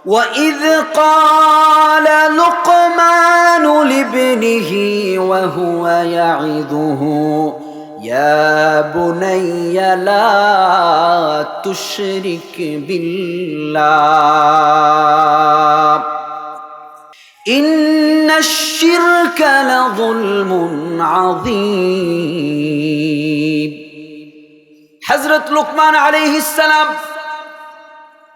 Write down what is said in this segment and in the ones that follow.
وَإِذْ قَالَ لُقْمَانُ لِابْنِهِ وَهُوَ يَعِظُهُ يَا بُنَيَّ لَا تُشْرِكْ بِاللَّهِ إِنَّ الشِّرْكَ لَظُلْمٌ عَظِيمٌ। হযরত লুকমান আলাইহিস সালাম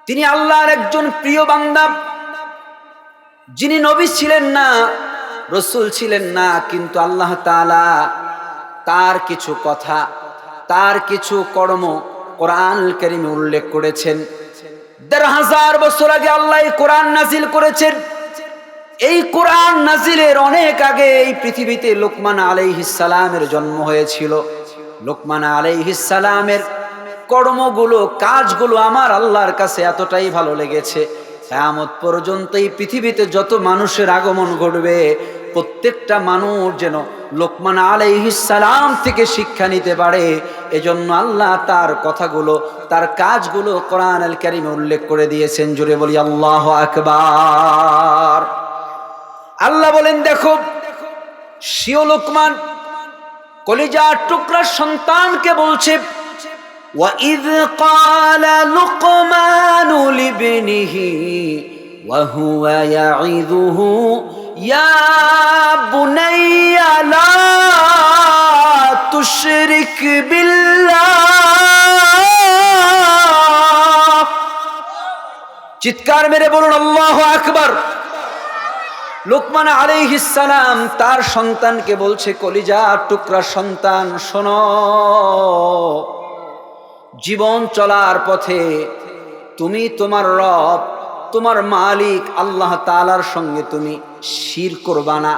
তিনি আল্লাহর একজন প্রিয় বান্দা, যিনি নবী ছিলেন না, রাসূল ছিলেন না, কিন্তু আল্লাহ তাআলা তার কিছু কথা, তার কিছু কর্ম কোরআনুল কারীমে উল্লেখ করেছেন। ১৫০০ বছর আগে আল্লাহ এই কোরআন নাজিল করেছেন। এই কোরআন নাজিলের অনেক আগে এই পৃথিবীতে লুকমান আলাইহিস সালামের জন্ম হয়েছিল। লুকমান আলাইহিস সালামের কর্মগুলো, কাজগুলো আমার আল্লাহর কাছে এতটাই ভালো লেগেছে, কিয়ামত পর্যন্ত এই পৃথিবীতে যত মানুষের আগমন ঘটবে, প্রত্যেকটা মানুষ যেন লুকমান আলাইহিস সালাম থেকে শিক্ষা নিতে পারে। এজন্য আল্লাহ তার কথাগুলো, তার কাজগুলো কোরআনুল কারীমে উল্লেখ করে দিয়েছেন। জোরে বলি আল্লাহু আকবার। আল্লাহ বলেন, দেখো, সিও লুকমান কলিজার টুকরা সন্তানকে বলছে, وَإِذْ قَالَ لُقْمَانُ لِابْنِهِ وَهُوَ يَعِظُهُ يَا بُنَيَّ لَا تُشْرِكْ بِاللَّهِ। চিৎকার মেরে বলুন আল্লাহু আকবার। লুকমান আলাইহিস সালাম তার সন্তানকে বলছে, কলিজার টুকরা সন্তান, শোনো, জীবন চলার পথে তুমি তোমার রব, তোমার মালিক আল্লাহ তাআলার সঙ্গে তুমি শিরক করবা না।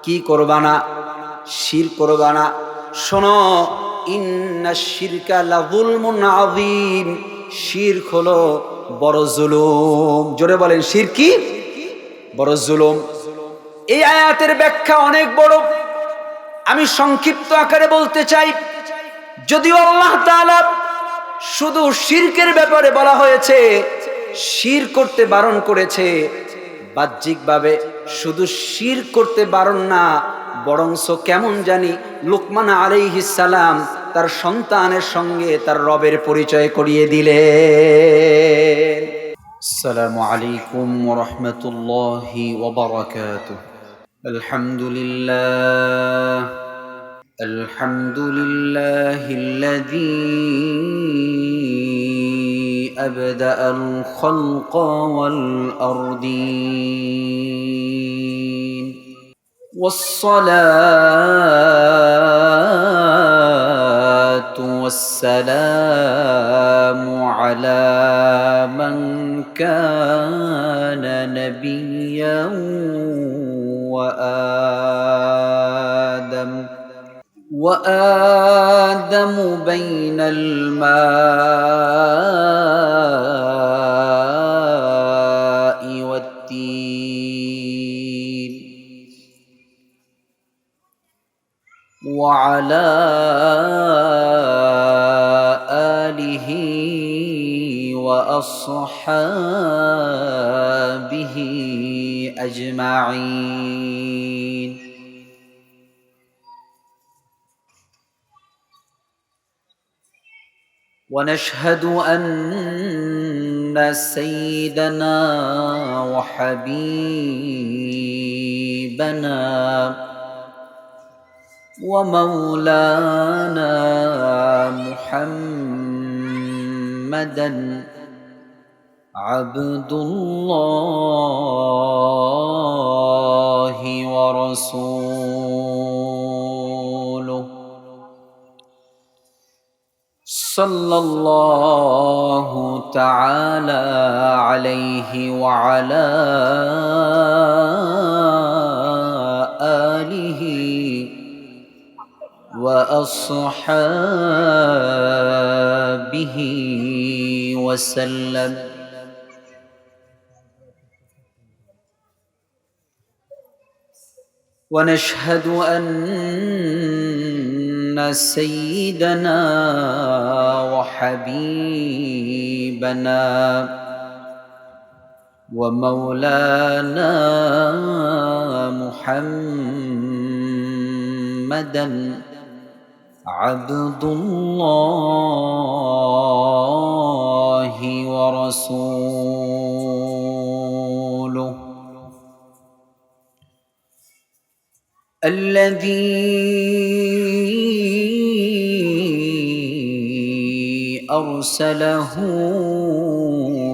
কি করবা না? শিরক করবা না। শোনো, ইন্নাশ শিরকা লাযুলমুন আযীম, শিরক হলো বড় জুলুম। জোরে বলেন, শিরক কি? বড় জুলুম। এই আয়াতের ব্যাখ্যা অনেক বড়, আমি সংক্ষিপ্ত আকারে বলতে চাই। যদিও আল্লাহ তাআলা শুধু শিরকের ব্যাপারে বলা হয়েছে, শিরক করতে বারণ করেছে, বাহ্যিকভাবে শুধু শিরক করতে বারণ না, বরংস কেমন জানি লুকমান আলাইহিস সালাম তার সন্তানের সঙ্গে তার রবের পরিচয় করিয়ে দিলেন। আসসালামু আলাইকুম ওয়া রাহমাতুল্লাহি ওয়া বারাকাতুহু। আলহামদুলিল্লাহ الحمد لله الذي أبدأ الخلق والأرضين، والصلاة والسلام على من كان نبيا وآدم بين الماء والتين، وعلى آله وأصحابه أجمعين. ونشهد أن سيدنا وحبيبنا ومولانا محمدا عبد الله ورسوله، صلى الله تعالى عليه وعلى آله وأصحابه وسلم. ونشهد أن سيدنا وحبيبنا ومولانا محمدا عبد الله ورسوله الذي أرسله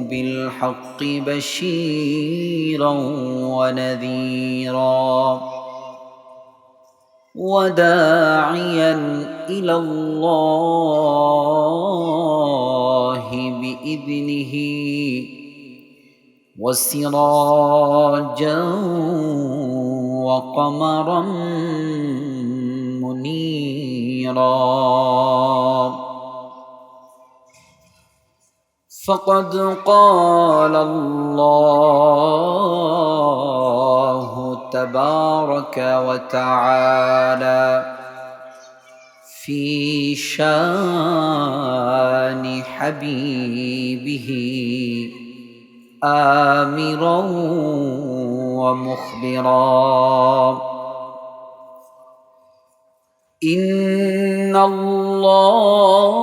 بالحق بشيرا ونذيرا وداعيا إلى الله بإذنه وسراجا وقمرا منيرا فقد قال الله تبارك وتعالى في شان حبيبه آمرا ومخبرا إن الله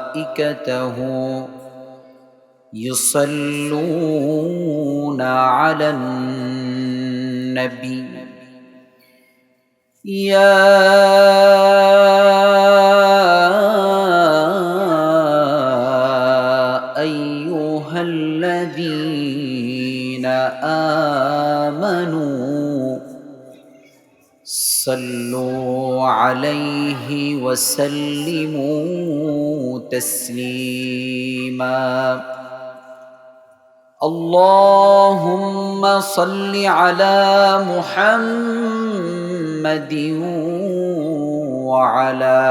وملائكته يصلون على النبي يا أيها الذين آمنوا صلوا عليه وسلموا تسليما اللهم صل على محمد وعلى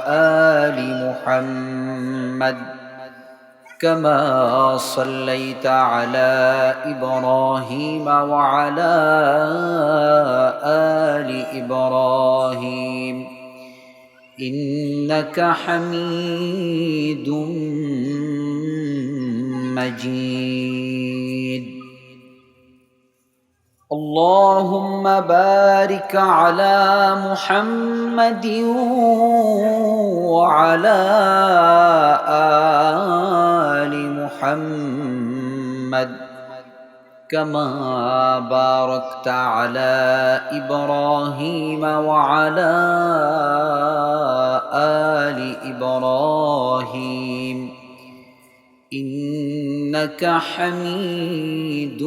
آل محمد كما صليت على إبراهيم وعلى آل إبراهيم إنك حميد مجيد اللهم بارك على محمد وعلى آل محمد كما باركت على إبراهيم وعلى آل إبراهيم إنك حميد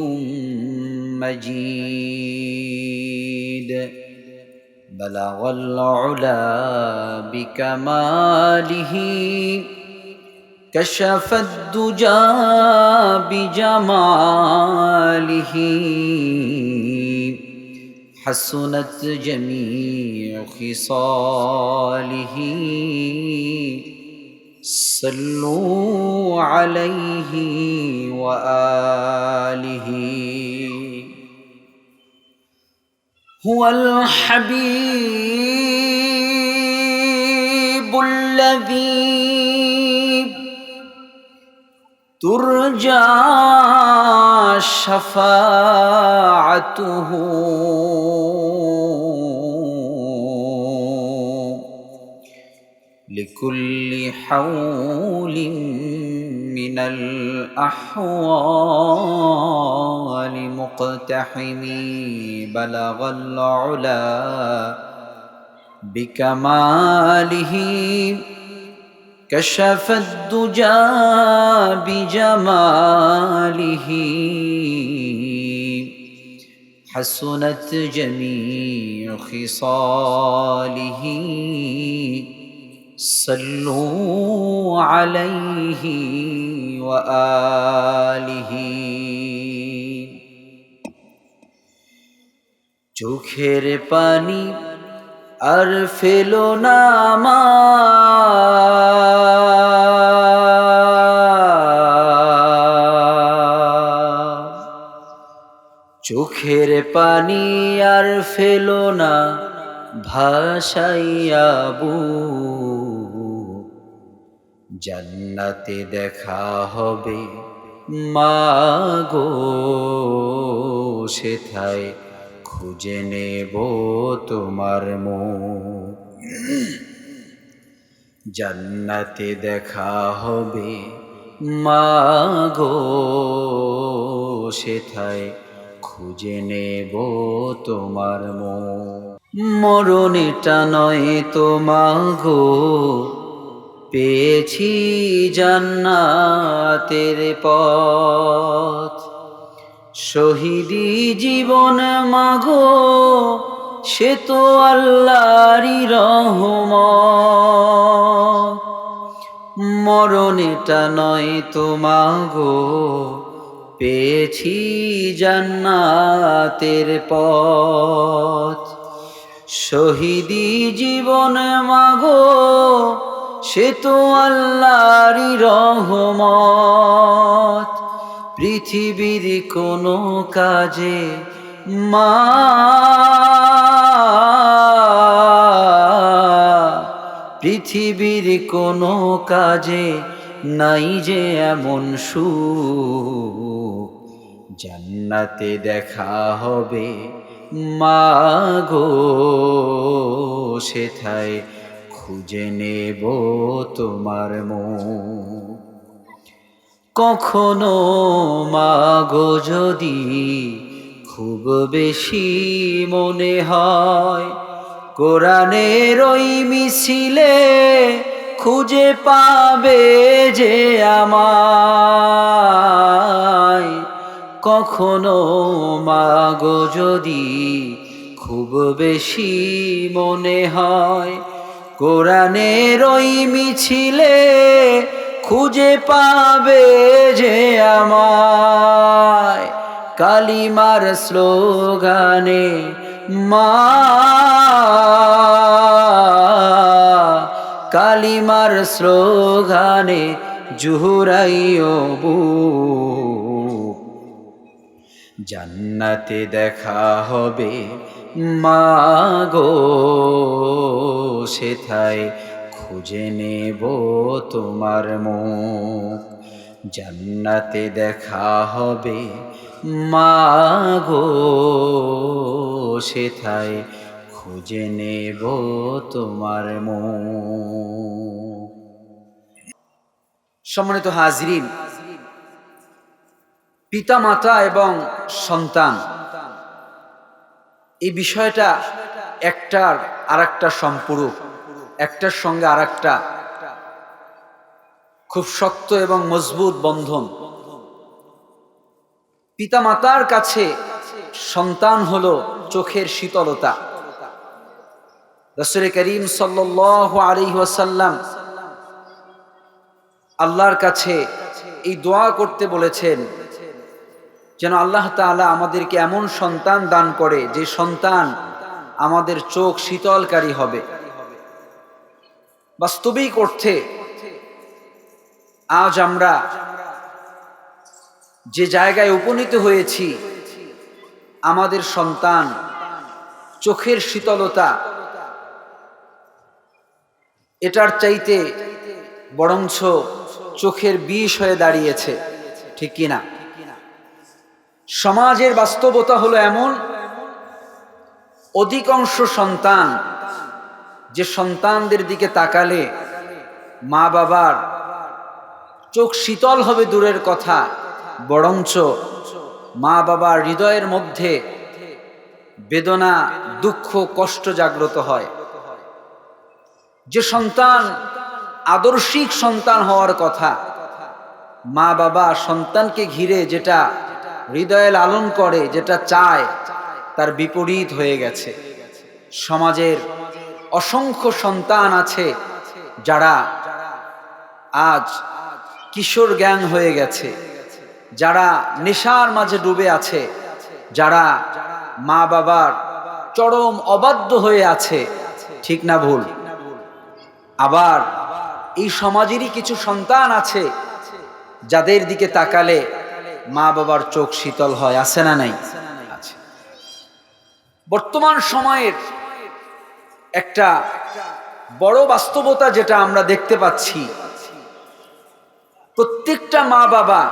مجيد بلغ العلا بكماله كشف الدجى بجماله حسنت جميع خصاله صلوا عليه وآله هو الحبيب الذي ترجى شفاعته لكل حول من الأحوال مقتحم بلغ العلا بكماله كشف الدجى بجماله حسنت جميع خصاله صلوا عليه وآله চোখের পানি আর ফেলো না চোখের পানি আর ফেলো না ভাসাইয়া বুক, জান্নাতে দেখা হবে মাগো, সেথায় খুঁজে নেব তোমার মুখ। জান্নাতে দেখা হবে মাগো, সেথায় খুঁজে নেব তোমার মুখ। মরণ এটা নয় তো মাগো, পেয়েছি জান্নাতের পথ। শহীদি জীবন মাগো, সে তো আল্লাহরই রহমত। মরণ এটা নয় তো মাগো, পেয়েছি জান্নাতের পথ। শহীদি জীবন মাগো, সে তো আল্লাহরই রহমত। পৃথিবীর কোনো কাজে মা, পৃথিবীর কোনো কাজে নাই যে এমন সুখ, জান্নাতে দেখা হবে মাগো, সেথায় খুঁজে নেব তোমার মুখ। কখনো মাগো যদি খুব বেশি মনে হয়, কোরআনের ওই মিছিলে খুঁজে পাবে যে আমায়। কখনো মাগো যদি খুব বেশি মনে হয়, কোরআনের ওই মিছিলে খুঁজে পাবে যে আমায়। কালিমার স্লোগানে মা, কালিমার স্লোগানে জুহুরাইও বুক, জান্নাতে দেখা হবে মাগো, সেথায় খুঁজে নেব তোমার মুখ। জান্নাতে দেখা হবে মাগো, সেথায় খুঁজে নেব তোমার মুখ। সম্মানিত হাজরিন, পিতা মাতা এবং সন্তান, এই বিষয়টা একটার আরেকটা সম্পূরক, একটার সঙ্গে আরেকটা খুব শক্ত এবং মজবুত বন্ধন। পিতা মাতার কাছে সন্তান হলো চোখের শীতলতা। রাসূল করিম সাল্লাল্লাহু আলাইহি ওয়াসাল্লাম আল্লাহর কাছে এই দোয়া করতে বলেছেন, যেন আল্লাহ তাআলা আমাদেরকে এমন সন্তান দান করে যে সন্তান আমাদের চোখ শীতলকারী হবে। বাস্তবিক অর্থে আজ আমরা যে জায়গায় উপনীত হয়েছি, আমাদের সন্তান চোখের শীতলতা এটার চাইতে বরঞ্চ চোখের বিষ হয়ে দাঁড়িয়েছে, ঠিক কিনা? সমাজের বাস্তবতা হলো এমন, অধিকাংশ সন্তান, যে সন্তানদের দিকে তাকালে মা বাবার চোখ শীতল হবে দূরের কথা, বরঞ্চ মা বাবার হৃদয়ের মধ্যে বেদনা, দুঃখ, কষ্ট জাগ্রত হয়। যে সন্তান আদর্শিক সন্তান হওয়ার কথা, মা বাবা সন্তানকে ঘিরে যেটা হৃদয়ে লালন করে, যেটা চায়, তার বিপরীত হয়ে গেছে। সমাজের অসংখ্য সন্তান আছে যারা আজ কিশোর জ্ঞান হয়ে গেছে, যারা নেশার মাঝে ডুবে আছে, যারা মা বাবার চরম অবাধ্য হয়ে আছে, ঠিক না ভুল? আবার এই সমাজেরই কিছু সন্তান আছে যাদের দিকে তাকালে মা বাবার চোখ শীতল হয়, আছে না নাই? আছে। বর্তমান সময়ের একটা বড় বাস্তবতা যেটা আমরা দেখতে পাচ্ছি, প্রত্যেকটা মা বাবা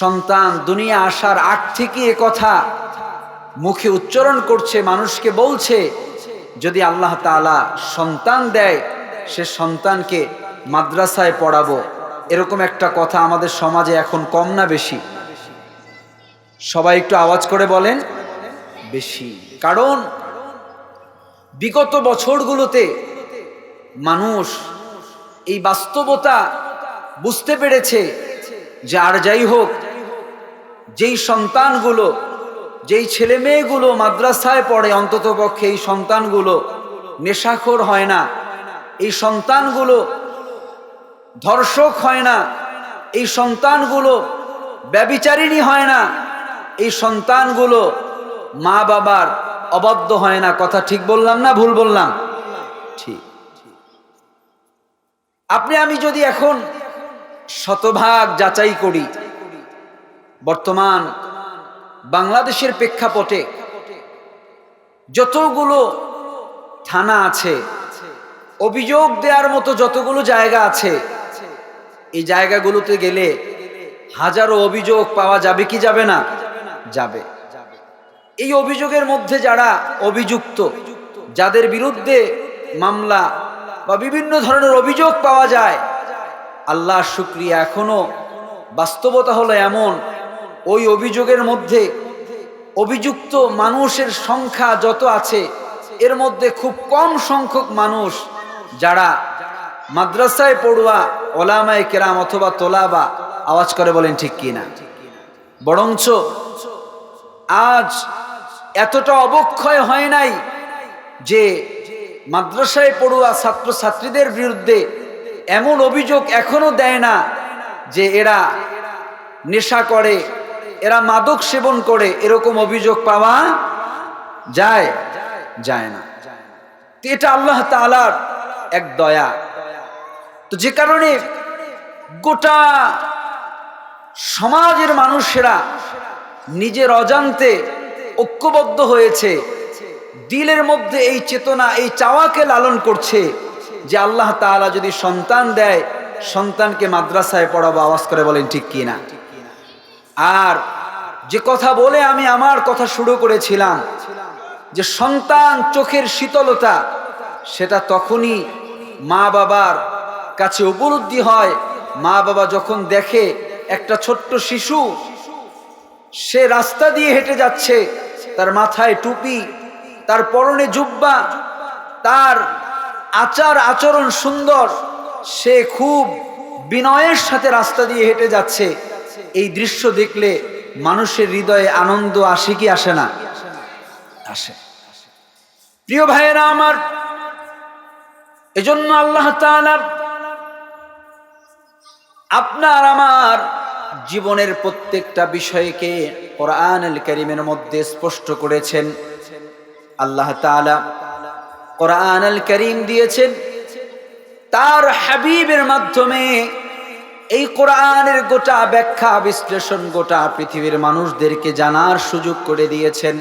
সন্তান দুনিয়া আসার আগ থেকে এ কথা মুখে উচ্চারণ করছে, মানুষকে বলছে যদি আল্লাহ তাআলা সন্তান দেয় সে সন্তানকে মাদ্রাসায় পড়াবো। এরকম একটা কথা আমাদের সমাজে এখন কম না বেশি? সবাই একটু আওয়াজ করে বলেন বেশি। কারণ বিগত বছরগুলোতে মানুষ এই বাস্তবতা বুঝতে পেরেছে যে আর যাই হোক, যেই সন্তানগুলো, যেই ছেলে মেয়েগুলো মাদ্রাসায় পড়ে অন্ততপক্ষে এই সন্তানগুলো নেশাখোর হয় না, এই সন্তানগুলো ধর্ষক হয় না, এই সন্তানগুলো ব্যভিচারিণী হয় না, এই সন্তানগুলো মা বাবার অবাধ্য হয় না। কথা ঠিক বললাম না ভুল বললাম? ঠিক। আপনি আমি যদি এখন শতভাগ যাচাই করি, বর্তমান বাংলাদেশের প্রেক্ষাপটে যতগুলো থানা আছে, অভিযোগ দেওয়ার মতো যতগুলো জায়গা আছে, এই জায়গাগুলোতে গেলে হাজারো অভিযোগ পাওয়া যাবে কি যাবে না? যাবে। এই অভিযোগের মধ্যে যারা অভিযুক্ত, যাদের বিরুদ্ধে মামলা বা বিভিন্ন ধরনের অভিযোগ পাওয়া যায়, আল্লাহর শুকরিয়া এখনো বাস্তবতা হলো এমন, ওই অভিযোগের মধ্যে অভিযুক্ত মানুষের সংখ্যা যত আছে এর মধ্যে খুব কম সংখ্যক মানুষ যারা মাদ্রাসায় পড়ুয়া ওলামায়ে কেরাম অথবা তোলাবা। আওয়াজ করে বলেন ঠিক কিনা? বরঞ্চ আজ এতটা অবক্ষয় হয় নাই যে মাদ্রাসায় পড়ুয়া ছাত্র ছাত্রীদের বিরুদ্ধে এমন অভিযোগ এখনো দেয় না যে এরা নেশা করে, এরা মাদক সেবন করে, এরকম অভিযোগ পাওয়া যায় না। এটা আল্লাহ তাআলার এক দয়া। তো যে কারণে গোটা সমাজের মানুষেরা নিজের অজান্তে ঐক্যবদ্ধ হয়েছে, দিলের মধ্যে এই চেতনা, এই চাওয়াকে লালন করছে যে আল্লাহ তাআলা যদি সন্তান দেয় সন্তানকে মাদ্রাসায় পড়াবো। আওয়াজ করে বলেন ঠিক কিনা? আর যে কথা বলে আমি আমার কথা শুরু করেছিলাম যে সন্তান চোখের শীতলতা, সেটা তখনই মা বাবার কাছে উপলব্ধি হয়। মা বাবা যখন দেখে একটা ছোট্ট শিশু, সে রাস্তা দিয়ে হেঁটে যাচ্ছে, তার মাথায় টুপি, তার পরনে জুব্বা, তার আচার আচরণ সুন্দর, সে খুব বিনয়ের সাথে রাস্তা দিয়ে হেঁটে যাচ্ছে, এই দৃশ্য দেখলে মানুষের হৃদয়ে আনন্দ আসে কি আসে না? আসে। প্রিয় ভাইয়েরা আমার, এজন্য আল্লাহ তাআলা আপনার আমার জীবনের প্রত্যেকটা বিষয়কে কোরআনুল কারীমের মধ্যে স্পষ্ট করেছেন। আল্লাহ তাআলা কোরআনুল কারীম দিয়েছেন, তার হাবিবের মাধ্যমে এই কোরআনের গোটা ব্যাখ্যা বিশ্লেষণ গোটা পৃথিবীর মানুষদেরকে জানার সুযোগ করে দিয়েছেন।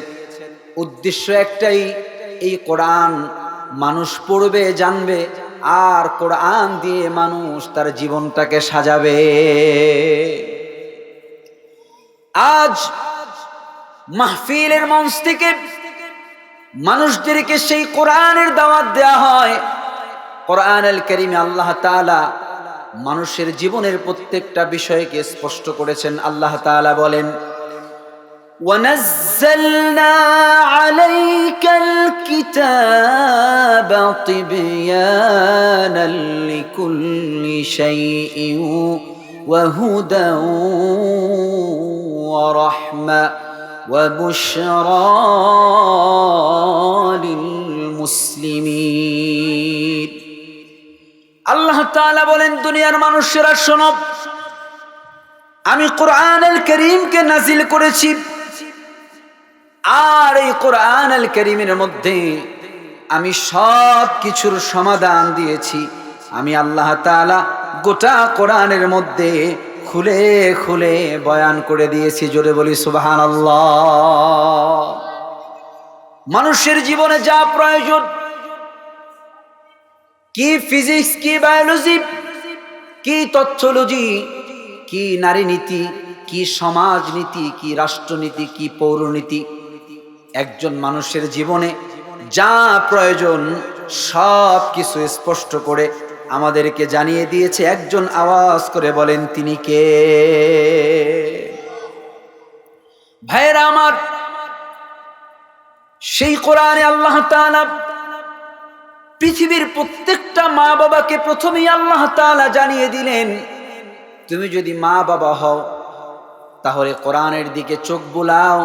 উদ্দেশ্য একটাই, এই কোরআন মানুষ পড়বে, জানবে, আর কোরআন দিয়ে মানুষ তার জীবনটাকে সাজাবে। আজ মাহফিলের মঞ্চ থেকে মানুষদেরকে সেই কোরআনের দাওয়াত দেয়া হয়। কোরআনুল কারীমে আল্লাহ তাআলা মানুষের জীবনের প্রত্যেকটা বিষয়কে স্পষ্ট করেছেন। আল্লাহ তাআলা বলেন, وَنَزَّلْنَا عَلَيْكَ الْكِتَابَ تِبْيَانًا لِكُلِّ شَيْءٍ وَهُدًى وَرَحْمَةً وَبُشْرَى لِلْمُسْلِمِينَ। আল্লাহ তাআলা বলেন, দুনিয়ার মানুষেরা শোনো, আমি কোরআনুল কারীমকে নাজিল করেছি, আর এই কোরআনুল কারীমের মধ্যে আমি সব কিছুর সমাধান দিয়েছি। আমি আল্লাহ তাআলা গোটা কোরআনের মধ্যে খুলে খুলে বয়ান করে দিয়েছি। জোরে বলি সুবহানাল্লাহ। মানুষের জীবনে যা প্রয়োজন কি ফিজিক্স, কি বায়োলজি, কি তথ্যোলজি, কি নারী নীতি, কি সমাজনীতি, কি রাষ্ট্রনীতি, কি পৌরনীতি, একজন মানুষের জীবনে যা প্রয়োজন সব কিছু স্পষ্ট করে আমাদেরকে জানিয়ে দিয়েছে। একজন আওয়াজ করে বলেন তিনি কে? ভাইরা আমার, সেই কোরআনে আল্লাহ তাআলা পৃথিবীর প্রত্যেকটা মা বাবাকে প্রথমেই আল্লাহ তাআলা জানিয়ে দিলেন, তুমি যদি মা বাবা হও তাহলে কোরআনের দিকে চোখ বুলাও।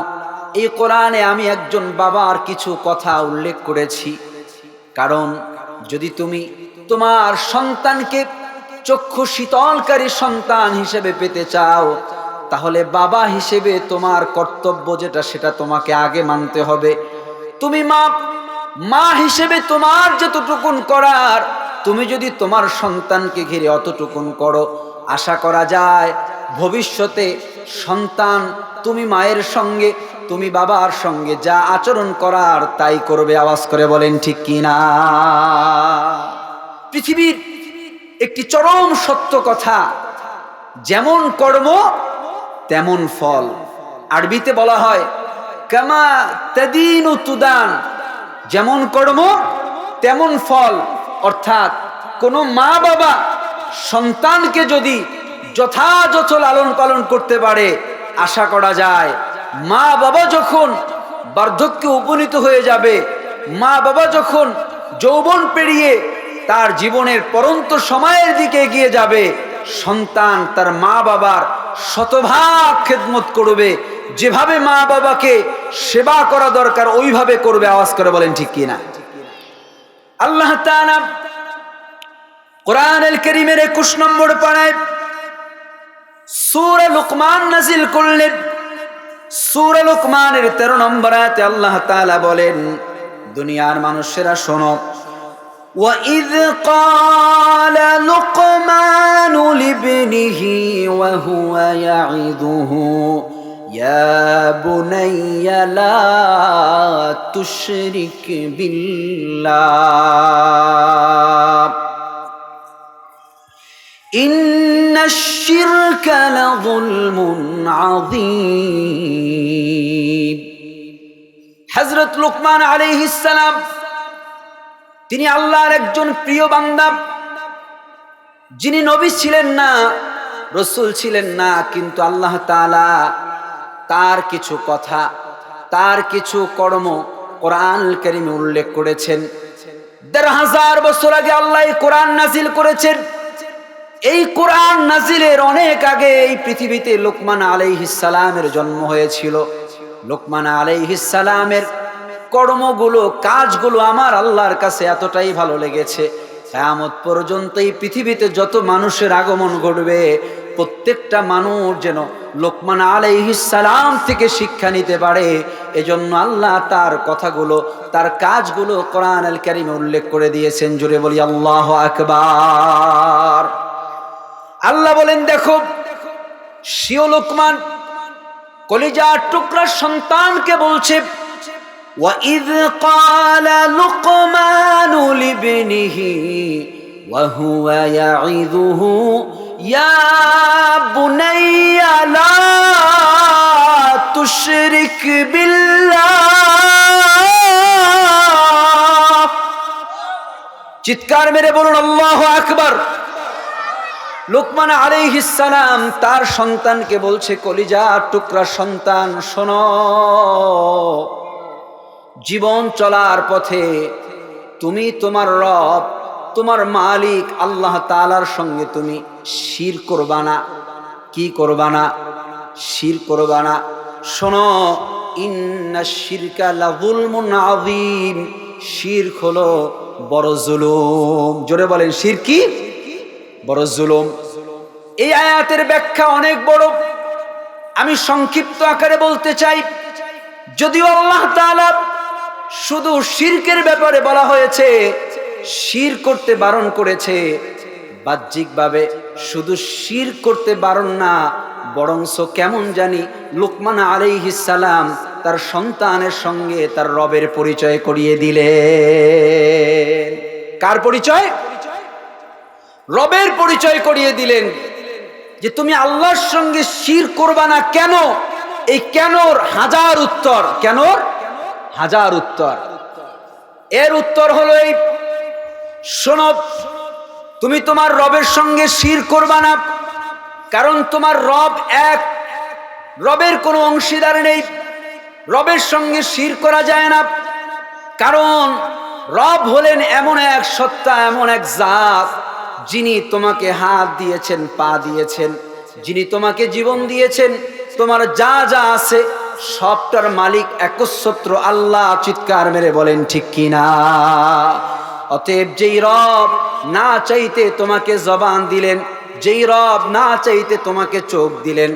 এই কোরআনে আমি একজন বাবার কিছু কথা উল্লেখ করেছি, কারণ যদি তুমি তোমার সন্তানকে চক্ষু শীতলকারী সন্তান হিসেবে পেতে চাও, তাহলে বাবা হিসেবে তোমার কর্তব্য যেটা সেটা তোমাকে আগে মানতে হবে। তুমি মা হিসেবে তোমার যতটুকুন করার, তুমি যদি তোমার সন্তানকে ঘিরে অতটুকুন করো, আশা করা যায় ভবিষ্যতে সন্তান তুমি মায়ের সঙ্গে, তুমি বাবার সঙ্গে যা আচরণ করার তাই করবে। আওয়াজ করে বলেন ঠিক কিনা? পৃথিবীর একটি চরম সত্য কথা, যেমন কর্ম তেমন ফল। আরবিতে বলা হয় কামা তাদিনু তুদান, যেমন কর্ম তেমন ফল। অর্থাৎ কোন মা বাবা সন্তানকে যদি যথাযথ লালন পালন করতে পারে, আশা করা যায় মা বাবা যখন বার্ধক্যে উপনীত হয়ে যাবে, মা বাবা যখন যৌবন পেরিয়ে তার জীবনের পরন্ত সময়ের দিকে এগিয়ে যাবে, সন্তান তার মা বাবার শতভাগ খেদমত করবে। যেভাবে মা বাবাকে সেবা করা দরকার ওইভাবে করবে। আওয়াজ করে বলেন ঠিক কিনা? আল্লাহ তাআলা কোরআনুল কারীমের 21 নম্বর পারায় সূরা লুকমান নাযিল করলেন। সূরা লুকমানের 13 নম্বর আয়াতে আল্লাহ তাআলা বলেন, দুনিয়ার মানুষেরা শোনো, وَإِذْ قَالَ لُقْمَانُ لِابْنِهِ وَهُوَ يَعِظُهُ يَا بُنَيَّ لَا تُشْرِكْ بِاللَّهِ إِنَّ الشِّرْكَ لَظُلْمٌ عَظِيمٌ। হযরত লুকমান আলাইহিস সালাম তিনি আল্লাহর একজন প্রিয় বান্দা, যিনি নবী ছিলেন না, রাসূল ছিলেন না, কিন্তু আল্লাহ তাআলা তার কিছু কথা, তার কিছু কর্ম কোরআনুল কারীমে উল্লেখ করেছেন। ১৫০০ বছর আগে আল্লাহ এই কোরআন নাজিল করেছেন। এই কোরআন নাজিলের অনেক আগে এই পৃথিবীতে লুকমান আলাইহিস সালামের জন্ম হয়েছিল। লুকমান আলাইহিস সালামের কর্মগুলো, কাজগুলো আমার আল্লাহর কাছে এতটাই ভালো লেগেছে, কিয়ামত পর্যন্ত এই পৃথিবীতে যত মানুষের আগমন ঘটবে, প্রত্যেকটা মানুষ যেন লুকমান আলাইহিস সালাম থেকে শিক্ষা নিতে পারে। এজন্য আল্লাহ তার কথাগুলো, তার কাজগুলো কোরআনুল কারীমে উল্লেখ করে দিয়েছেন। জোরে বলি আল্লাহু আকবার। আল্লাহ বলেন, দেখো সিও লুকমান কলিজার টুকরা সন্তানকে বলছে, وَإِذْ قَالَ لُقْمَانُ لِابْنِهِ وَهُوَ يَعِظُهُ يَا بُنَيَّ لَا تُشْرِكْ بِاللَّهِ। চিৎকার মেরে বলুন আল্লাহু আকবার। লুকমান আলাইহিস সালাম তার সন্তানকে বলছে, কলিজার টুকরা সন্তান শোনো, জীবন চলার পথে তুমি তোমার রব, তোমার মালিক আল্লাহ তাআলার সঙ্গে তুমি শিরক করবা না। কি করবা না? শিরক করবা না। শোনো, ইন্নাশ শিরকা লাযুলমুন আযীম, শিরক হলো বড় জুলুম। জোরে বলেন, শিরক কি? বড় জুলুম। এই আয়াতের ব্যাখ্যা অনেক বড়, আমি সংক্ষিপ্ত আকারে বলতে চাই। যদিও আল্লাহ তাআলা শুধু শিরকের ব্যাপারে বলা হয়েছে, শিরক করতে বারণ করেছে, বাহ্যিকভাবে শুধু শিরক করতে বারণ না, বরংস কেমন জানি লুকমান আলাইহিস সালাম তার সন্তানের সঙ্গে তার রবের পরিচয় করিয়ে দিলেন। কার পরিচয়? রবের পরিচয় করিয়ে দিলেন যে তুমি আল্লাহর সঙ্গে শিরক করবা না। কেন? এই কেনর হাজার উত্তর, কেনর হাজার উত্তর। এর উত্তর হলো এই, শোনো, তুমি তোমার রবের সঙ্গে শিরক করবা না, কারণ তোমার রব এক, রবের কোনো অংশীদার নেই, রবের সঙ্গে শিরক করা যায় না। কারণ রব হলেন এমন এক সত্তা, এমন এক জাত, যিনি তোমাকে হাত দিয়েছেন, পা দিয়েছেন, যিনি তোমাকে জীবন দিয়েছেন, তোমার যা যা আছে সবটার মালিক একচ্ছত্র আল্লাহ। চিৎকার মেরে বলেন ঠিক কিনা? অতএব যেই রব না চাইতে তোমাকে জবান দিলেন, যেই রব না চাইতে তোমাকে চোখ দিলেন,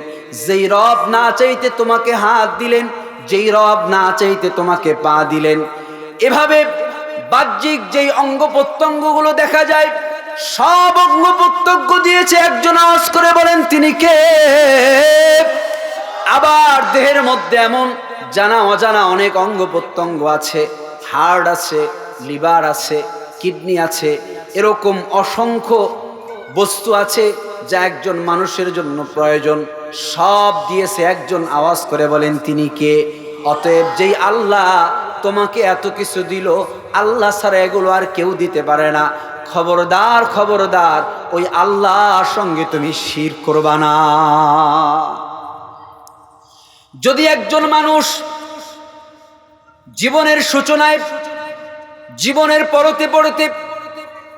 যেই রব না চাইতে তোমাকে হাত দিলেন, যেই রব না চাইতে তোমাকে পা দিলেন, এভাবে বাহ্যিক যেই অঙ্গ প্রত্যঙ্গগুলো দেখা যায় সব অঙ্গ প্রত্যঙ্গ দিয়েছে একজন। আওয়াজ করে বলেন তিনি কে? আবার দেহের মধ্যে এমন জানা অজানা অনেক অঙ্গ প্রত্যঙ্গ আছে, হার্ট আছে, লিভার আছে, কিডনি আছে, এরকম অসংখ্য বস্তু আছে যা একজন মানুষের জন্য প্রয়োজন, সব দিয়েছে একজন। আওয়াজ করে বলেন তিনি কে? অতএব যেই আল্লাহ তোমাকে এত কিছু দিল, আল্লাহ ছাড়া এগুলো আর কেউ দিতে পারে না। খবরদার, খবরদার, ওই আল্লাহর সঙ্গে তুমি শিরক করবা না। যদি একজন মানুষ জীবনের সূচনায়, জীবনের পরতে পরতে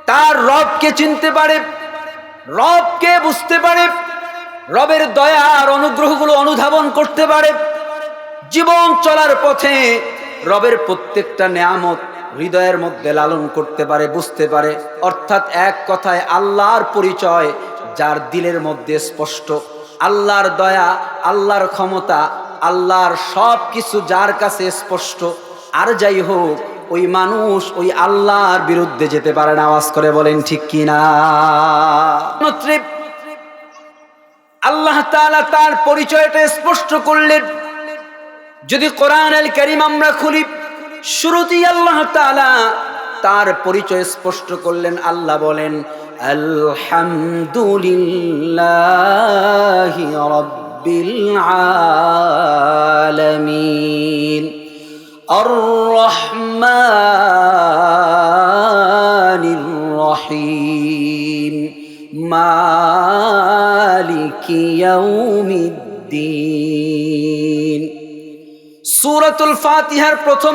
তার রবকে চিনতে পারে, রবকে বুঝতে পারে, রবের দয়া আর অনুগ্রহগুলো অনুধাবন করতে পারে, জীবন চলার পথে রবের প্রত্যেকটা নেয়ামত হৃদয়ের মধ্যে লালন করতে পারে, বুঝতে পারে, অর্থাৎ এক কথায় আল্লাহর পরিচয় যার দিলের মধ্যে স্পষ্ট, আল্লাহর দয়া, আল্লাহর ক্ষমতা, আল্লাহর সব কিছু যার কাছে স্পষ্ট, আর যাই হোক ওই মানুষ ওই আল্লাহর বিরুদ্ধে যেতে পারে না। আওয়াজ করে বলেন ঠিক কিনা? আল্লাহ তাআলা তার পরিচয়টা স্পষ্ট করলেন। যদি কোরআন আল কারীম আমরা খুলি, শুরুতেই আল্লাহ তাআলা তার পরিচয় স্পষ্ট করলেন। আল্লাহ বলেন আলহামদুলিল্লাহি রাব্বিল আলামিন আর রহমানির রহিম মালিকি ইয়াউমিদ্দিন। সূরাতুল ফাতিহার প্রথম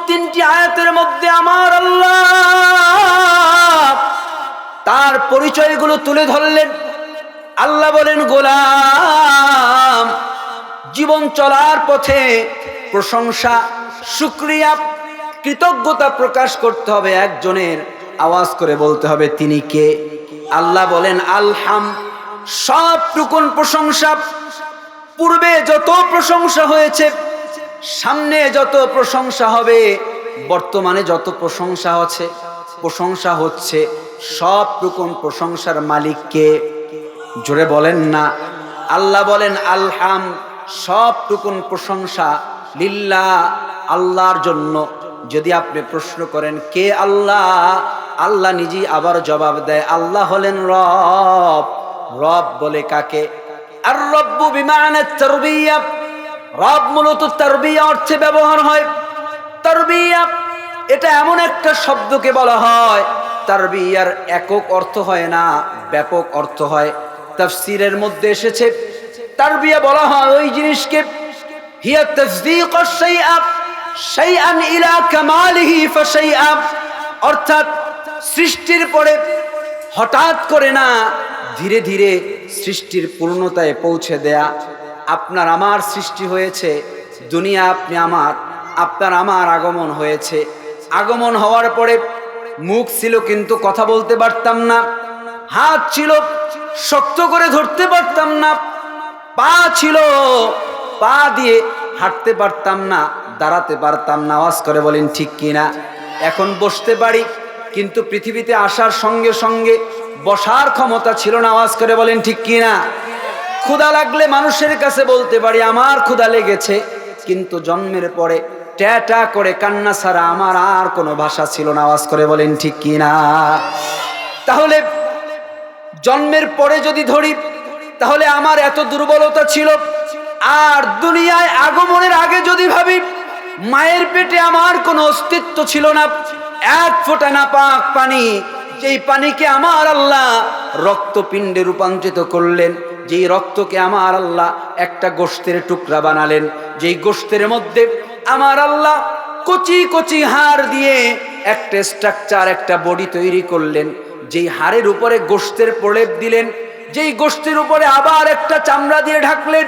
তিনটি আয়াতের মধ্যে আমার আল্লাহ তার পরিচয়গুলো তুলে ধরলেন। আল্লাহ বলেন, গোলাম, জীবন চলার পথে প্রশংসা, শুকরিয়া, কৃতজ্ঞতা প্রকাশ করতে হবে একজনের। আওয়াজ করে বলতে হবে তিনি কে? আল্লাহ বলেন আলহাম, সবটুকুন প্রশংসা, পূর্বে যত প্রশংসা হয়েছে, সামনে যত প্রশংসা হবে, বর্তমানে যত প্রশংসা হচ্ছে, সবটুকুন প্রশংসার মালিক কে? জোরে বলেন না। আল্লাহ বলেন আলহাম, সবটুকুন প্রশংসা লিল্লাহ, আল্লাহর জন্য। যদি আপনি প্রশ্ন করেন কে আল্লাহ, আল্লাহ নিজেই আবার জবাব দেয়, আল্লাহ হলেন রব। রব বলে কাকে? আর রব্বু বিমানে তারবিয়া, রব মূলত তারবিয়া অর্থে ব্যবহার হয়। তারবিয়া এটা এমন একটা শব্দকে বলা হয়, তারবিয়ার একক অর্থ হয় না, ব্যাপক অর্থ হয়। তাফসীরের মধ্যে এসেছে তারবিয়া বলা হয় ওই জিনিসকে, হিয়া তাসদীক শাইআন ইলা কামালিহি ফাশাইআ, অর্থাৎ সৃষ্টির পরে হঠাৎ করে না, ধীরে ধীরে সৃষ্টির পূর্ণতায় পৌঁছে দেয়া। আপনার আমার সৃষ্টি হয়েছে, দুনিয়া আপনি আমার, আপনার আমার আগমন হয়েছে। আগমন হওয়ার পরে মুখ ছিল কিন্তু কথা বলতে পারতাম না, হাত ছিল শক্ত করে ধরতে পারতাম না, পা ছিল পা দিয়ে হাঁটতে পারতাম না, দাঁড়াতে পারতাম না। আওয়াজ করে বলেন ঠিক কিনা? এখন বসতে পারি, কিন্তু পৃথিবীতে আসার সঙ্গে সঙ্গে বসার ক্ষমতা ছিল না। আওয়াজ করে বলেন ঠিক কিনা? ক্ষুধা লাগলে মানুষের কাছে বলতে পারি আমার ক্ষুধা লেগেছে, কিন্তু জন্মের পরে ট্যাটা করে কান্না ছাড়া আমার আর কোনো ভাষা ছিল না। আওয়াজ করে বলেন ঠিক কিনা? তাহলে জন্মের পরে যদি ধরি, তাহলে আমার এত দুর্বলতা ছিল। আর দুনিয়ায় আগমনের আগে যদি ভাবি, মায়ের পেটে আমার কোনো অস্তিত্ব ছিল না। এক ফোঁটা নাপাক পানি, যেই পানিকে আমার আল্লাহ রক্তপিণ্ডে রূপান্তরিত করলেন, যেই রক্তকে আমার আল্লাহ একটা গোশতের টুকরা বানালেন, যেই গোশতের মধ্যে আমার আল্লাহ কচি কচি হাড় দিয়ে একটা স্ট্রাকচার, একটা বডি তৈরি করলেন, যেই হাড়ের উপরে গোশতের প্রলেপ দিলেন, যেই গোশতের উপরে আবার একটা চামড়া দিয়ে ঢাকলেন।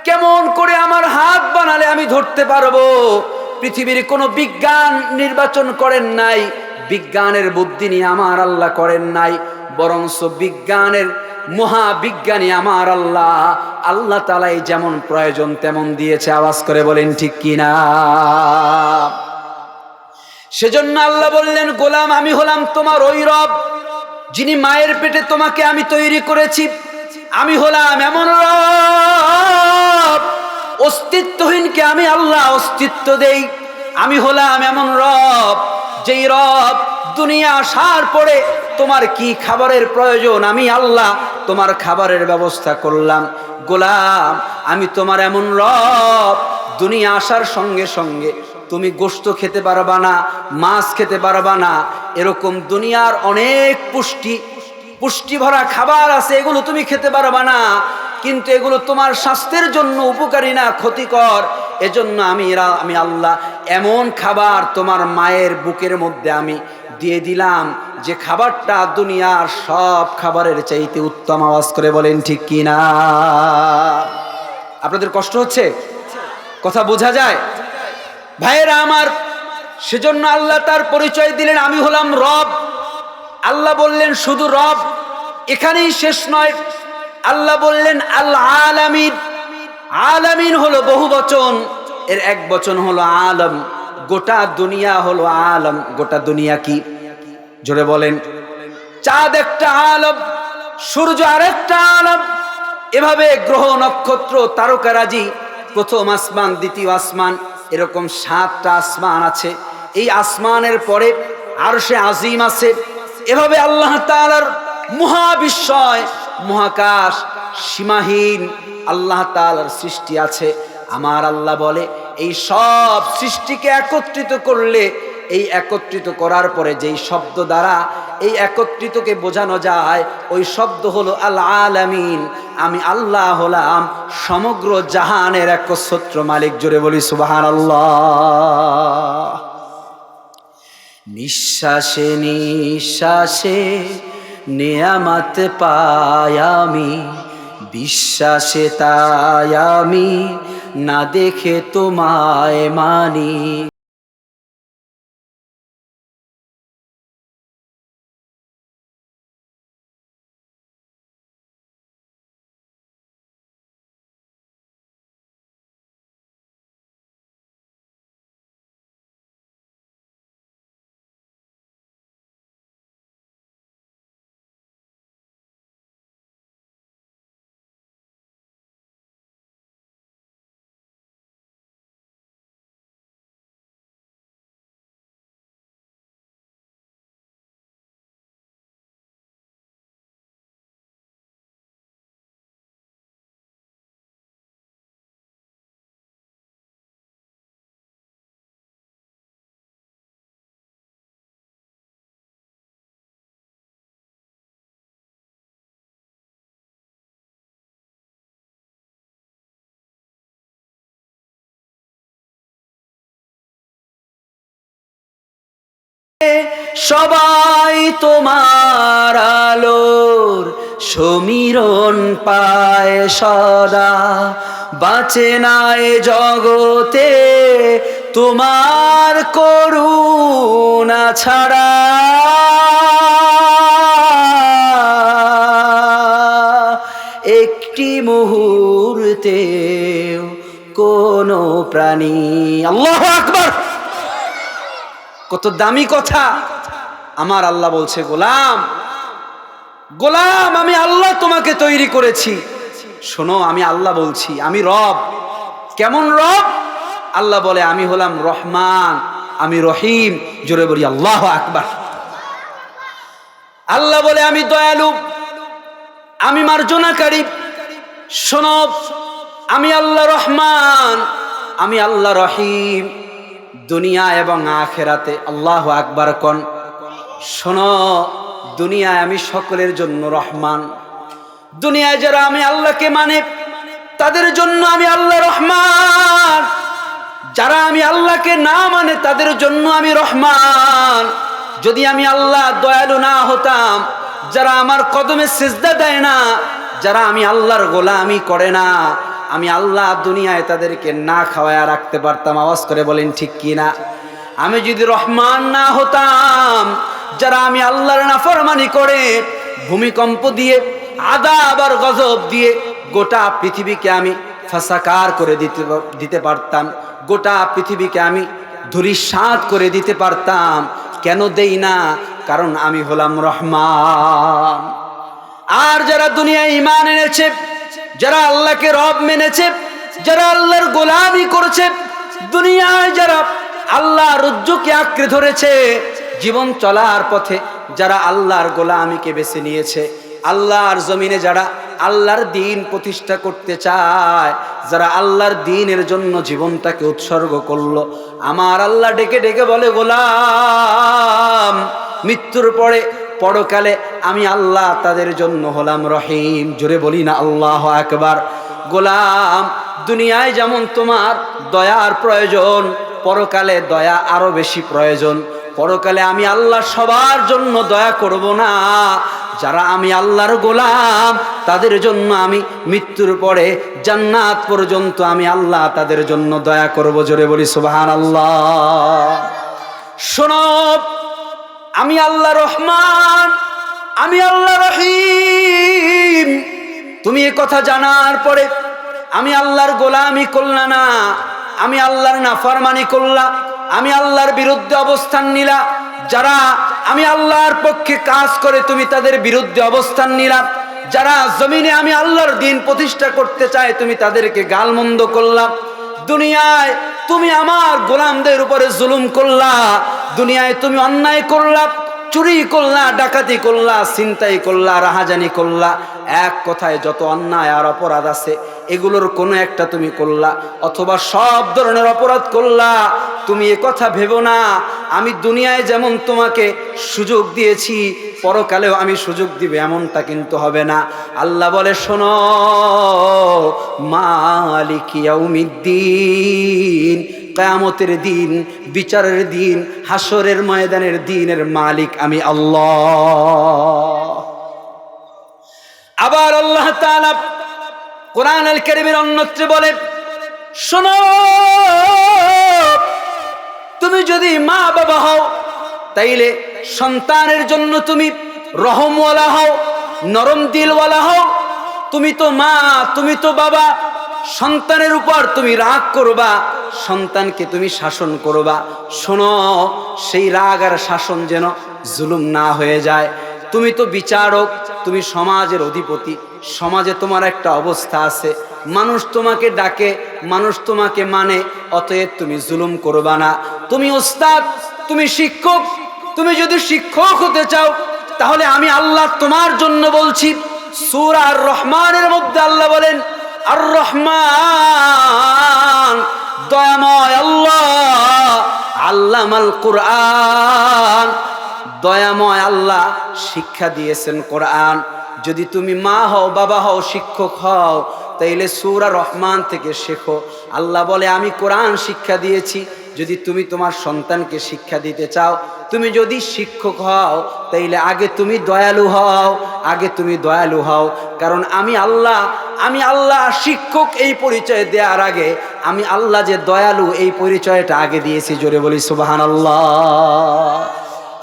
কেমন করে আমার হাত বানালে আমি ধরতে পারবো? পৃথিবীর কোনো বিজ্ঞান নির্বাচন করেন নাই, বিজ্ঞানের বুদ্ধি নিয়ে আমার আল্লাহ করেন নাই, বরঞ্চ বিজ্ঞানের মহাবিজ্ঞানী আমার আল্লাহ, আল্লাহ তাআলাই যেমন প্রয়োজন তেমন দিয়েছে। আওয়াজ করে বলেন ঠিক কিনা? সেজন্য আল্লাহ বললেন, গোলাম আমি হলাম তোমার ওই রব যিনি মায়ের পেটে তোমাকে আমি তৈরি করেছি। আমি হলাম এমন রব, অস্তিত্বহীনকে আমি আল্লাহ অস্তিত্ব দেই। আমি হলাম এমন রব, যেই রব দুনিয়া আসার পরে তোমার কি খাবারের প্রয়োজন, আমি আল্লাহ তোমার খাবারের ব্যবস্থা করলাম। গোলাম আমি তোমার এমন রব, দুনিয়া আসার সঙ্গে সঙ্গে তুমি গোশত খেতে পারবা না, মাছ খেতে পারবা না। এরকম দুনিয়ার অনেক পুষ্টি ভরা খাবার আছে, এগুলো তুমি খেতে পারবা না, কিন্তু এগুলো তোমার স্বাস্থ্যের জন্য উপকারী না, ক্ষতিকর। এজন্য আমি আল্লাহ এমন খাবার তোমার মায়ের বুকের মধ্যে আমি দিয়ে দিলাম, যে খাবারটা দুনিয়ার সব খাবারের চাইতে উত্তম। আওয়াজ করে বলেন ঠিক কিনা? আপনাদের কষ্ট হচ্ছে? কথা বোঝা যায় ভাইয়েরা আমার? সেজন্য আল্লাহ তার পরিচয় দিলেন, আমি হলাম রব। আল্লাহ বললেন শুধু রব, এখানেই শেষ নয়। আল্লাহ বললেন আল আলামিন। আলামিন হলো বহু বচন, এর এক বচন হলো আলম। গোটা দুনিয়া হলো আলম। গোটা দুনিয়া কি? জোরে বলেন। চাঁদ একটা আলম, সূর্য আরেকটা আলম, এভাবে গ্রহ নক্ষত্র তারকারাজি, প্রথম আসমান দ্বিতীয় আসমান, এরকম 7টা আসমান আছে। এই আসমানের পরে আরশে আজিম আছে। এভাবে আল্লাহ তাআলার মহাবিশ্বয়, মহাকাশ, সীমাহীন আল্লাহ তাআলার সৃষ্টি আছে। আমার আল্লাহ বলে, এই সব সৃষ্টিকে একত্রিত করলে, এই একত্রিত করার পরে যেই শব্দ দ্বারা এই একত্রিতকে বোঝানো যায়, ওই শব্দ হলো আল আলামিন। আমি আল্লাহ হলাম সমগ্র জাহানের একচ্ছত্র মালিক। জোরে বলি সুবহানাল্লাহ। নিঃশ্বাসে নিঃশ্বাসে নেয়ামত পাই আমি, বিশ্বাসে তাই আমি না দেখে তোমায় মানি। সবাই তোমার আলোর সমীরণ পায় সদা, বাঁচে না এ জগতে তোমার করুণা ছাড়া। একটি মুহূর্তে কোনো প্রাণী। আল্লাহু আকবার! কত দামি কথা! আমার আল্লাহ বলছে, গোলাম গোলাম আমি আল্লাহ তোমাকে তৈরি করেছি। শোনো, আমি আল্লাহ বলছি, আমি রব। কেমন রব? আল্লাহ বলে আমি হলাম রহমান, আমি রহিম। জোরে বলি আল্লাহু আকবার। আল্লাহ বলে আমি দয়ালু, আমি মার্জনাকারী। শোনো, আমি আল্লাহ রহমান, আমি আল্লাহ রহিম, দুনিয়া এবং আখিরাতে। আল্লাহু আকবার কোন। শোনো, দুনিয়ায় আমি সকলের জন্য রহমান। দুনিয়ায় যারা আমি আল্লাহকে মানে তাদের জন্য আমি আল্লাহ রহমান, যারা আমি আল্লাহকে না মানে তাদের জন্য আমি রহমান। যদি আমি আল্লাহ দয়ালু না হতাম, যারা আমার কদমে সিজদা দেয় না, যারা আমি আল্লাহর গোলামি করে না, আমি আল্লাহ দুনিয়ায় তাদেরকে না খাওয়ায় রাখতে পারতাম। আওয়াজ করে বলেন ঠিক কি না? আমি যদি রহমান না হতাম, যারা আমি আল্লাহর নাফরমানি করে ভূমিকম্প দিয়ে, আযাব আর গজব দিয়ে গোটা পৃথিবীকে আমি ফাসাকার করে দিতে পারতাম, গোটা পৃথিবীকে আমি ধূলিসাৎ করে দিতে পারতাম। কেন দেই না? কারণ আমি হলাম রহমান। আর যারা দুনিয়ায় ঈমান এনেছে, যারা আল্লাহকে রব মেনেছে, যারা আল্লাহর গোলামি করেছে, দুনিয়ায় যারা আল্লাহর রজ্জুকে আঁকড়ে ধরেছে, জীবন চলার পথে যারা আল্লাহর গোলামিকে বেছে নিয়েছে, আল্লাহর জমিনে যারা আল্লাহর দ্বীন প্রতিষ্ঠা করতে চায়, যারা আল্লাহর দ্বীনের জন্য জীবনটাকে উৎসর্গ করলো, আমার আল্লাহ ডেকে ডেকে বলে গোলাম, মৃত্যুর পরে পরকালে আমি আল্লাহ তাদের জন্য হলাম রহিম। জোরে বলি না আল্লাহু আকবার। গোলাম, দুনিয়ায় যেমন তোমার দয়ার প্রয়োজন, পরকালে দয়া আরো বেশি প্রয়োজন। পরকালে আমি আল্লাহ সবার জন্য দয়া করব না, যারা আমি আল্লাহর গোলাম তাদের জন্য আমি মৃত্যুর পরে জান্নাত পর্যন্ত আমি আল্লাহ তাদের জন্য দয়া করব। জোরে বলি সুবহানাল্লাহ। শোনো, আমি আল্লাহ রহমান, আমি আল্লাহ রহিম। তুমি এ কথা জানার পরে আমি আল্লাহর গোলামি করলা না, আমি আল্লাহর নাফরমানি করলা, আমি আল্লাহর বিরুদ্ধে অবস্থান নিলা। যারা আমি আল্লাহর পক্ষে কাজ করে তুমি তাদের বিরুদ্ধে অবস্থান নিলা। যারা জমিনে আমি আল্লাহর দ্বীন প্রতিষ্ঠা করতে চায় তুমি তাদেরকে গালমন্দ করলা। দুনিয়ায় তুমি আমার গোলামদের উপরে জুলুম করলা, দুনিয়ায় তুমি অন্যায় করলা, চুরি করলা, ডাকাতি করলা, ছিনতাই করলা, রাহাজানি করলা। এক কথায় যত অন্যায় আর অপরাধ আছে এগুলোর কোনো একটা তুমি করলা, অথবা সব ধরনের অপরাধ করলা। তুমি এ কথা ভেবো না আমি দুনিয়ায় যেমন তোমাকে সুযোগ দিয়েছি পরকালেও আমি সুযোগ দিব, এমনটা কিন্তু হবে না। আল্লাহ বলে শোনো, মালিক ইয়াউমিদ্দিন, কিয়ামতের দিন, বিচারের দিন, হাসরের ময়দানের দিনের মালিক আমি আল্লাহ। আবার আল্লাহ তাআলা কোরআনুল কারীমের অন্যত্র বলে শোনো, তুমি যদি মা বাবা হও তাইলে সন্তানের জন্য তুমি রহমওয়ালা হও, নরম দিলওয়ালা হও। তুমি তো মা, তুমি তো বাবা, সন্তানের উপর তুমি রাগ করবা, সন্তানকে তুমি শাসন করবা। শোনো, সেই রাগ আর শাসন যেন জুলুম না হয়ে যায়। তুমি তো বিচারক, তুমি সমাজের অধিপতি, সমাজে তোমার একটা অবস্থা আছে, মানুষ তোমাকে ডাকে, মানুষ তোমাকে মানে, অতএব তুমি জুলুম করবা না। তুমি ওস্তাদ, তুমি শিক্ষক, তুমি যদি শিক্ষক হতে চাও তাহলে আমি আল্লাহ তোমার জন্য বলছি। সূরা আর রহমানের মধ্যে আল্লাহ বলেন আর রহমান, দয়াময় আল্লাহ, আল্লামাল কুরআন, দয়াময় আল্লাহ শিক্ষা দিয়েছেন কোরআন। যদি তুমি মা হও, বাবা হও, শিক্ষক হও, তাইলে সূরা রহমান থেকে শেখো। আল্লাহ বলে আমি কোরআন শিক্ষা দিয়েছি। যদি তুমি তোমার সন্তানকে শিক্ষা দিতে চাও, তুমি যদি শিক্ষক হও তাইলে আগে তুমি দয়ালু হও, আগে তুমি দয়ালু হও। কারণ আমি আল্লাহ শিক্ষক এই পরিচয় দেওয়ার আগে আমি আল্লাহ যে দয়ালু এই পরিচয়টা আগে দিয়েছি। জোরে বলি সুবহানাল্লাহ।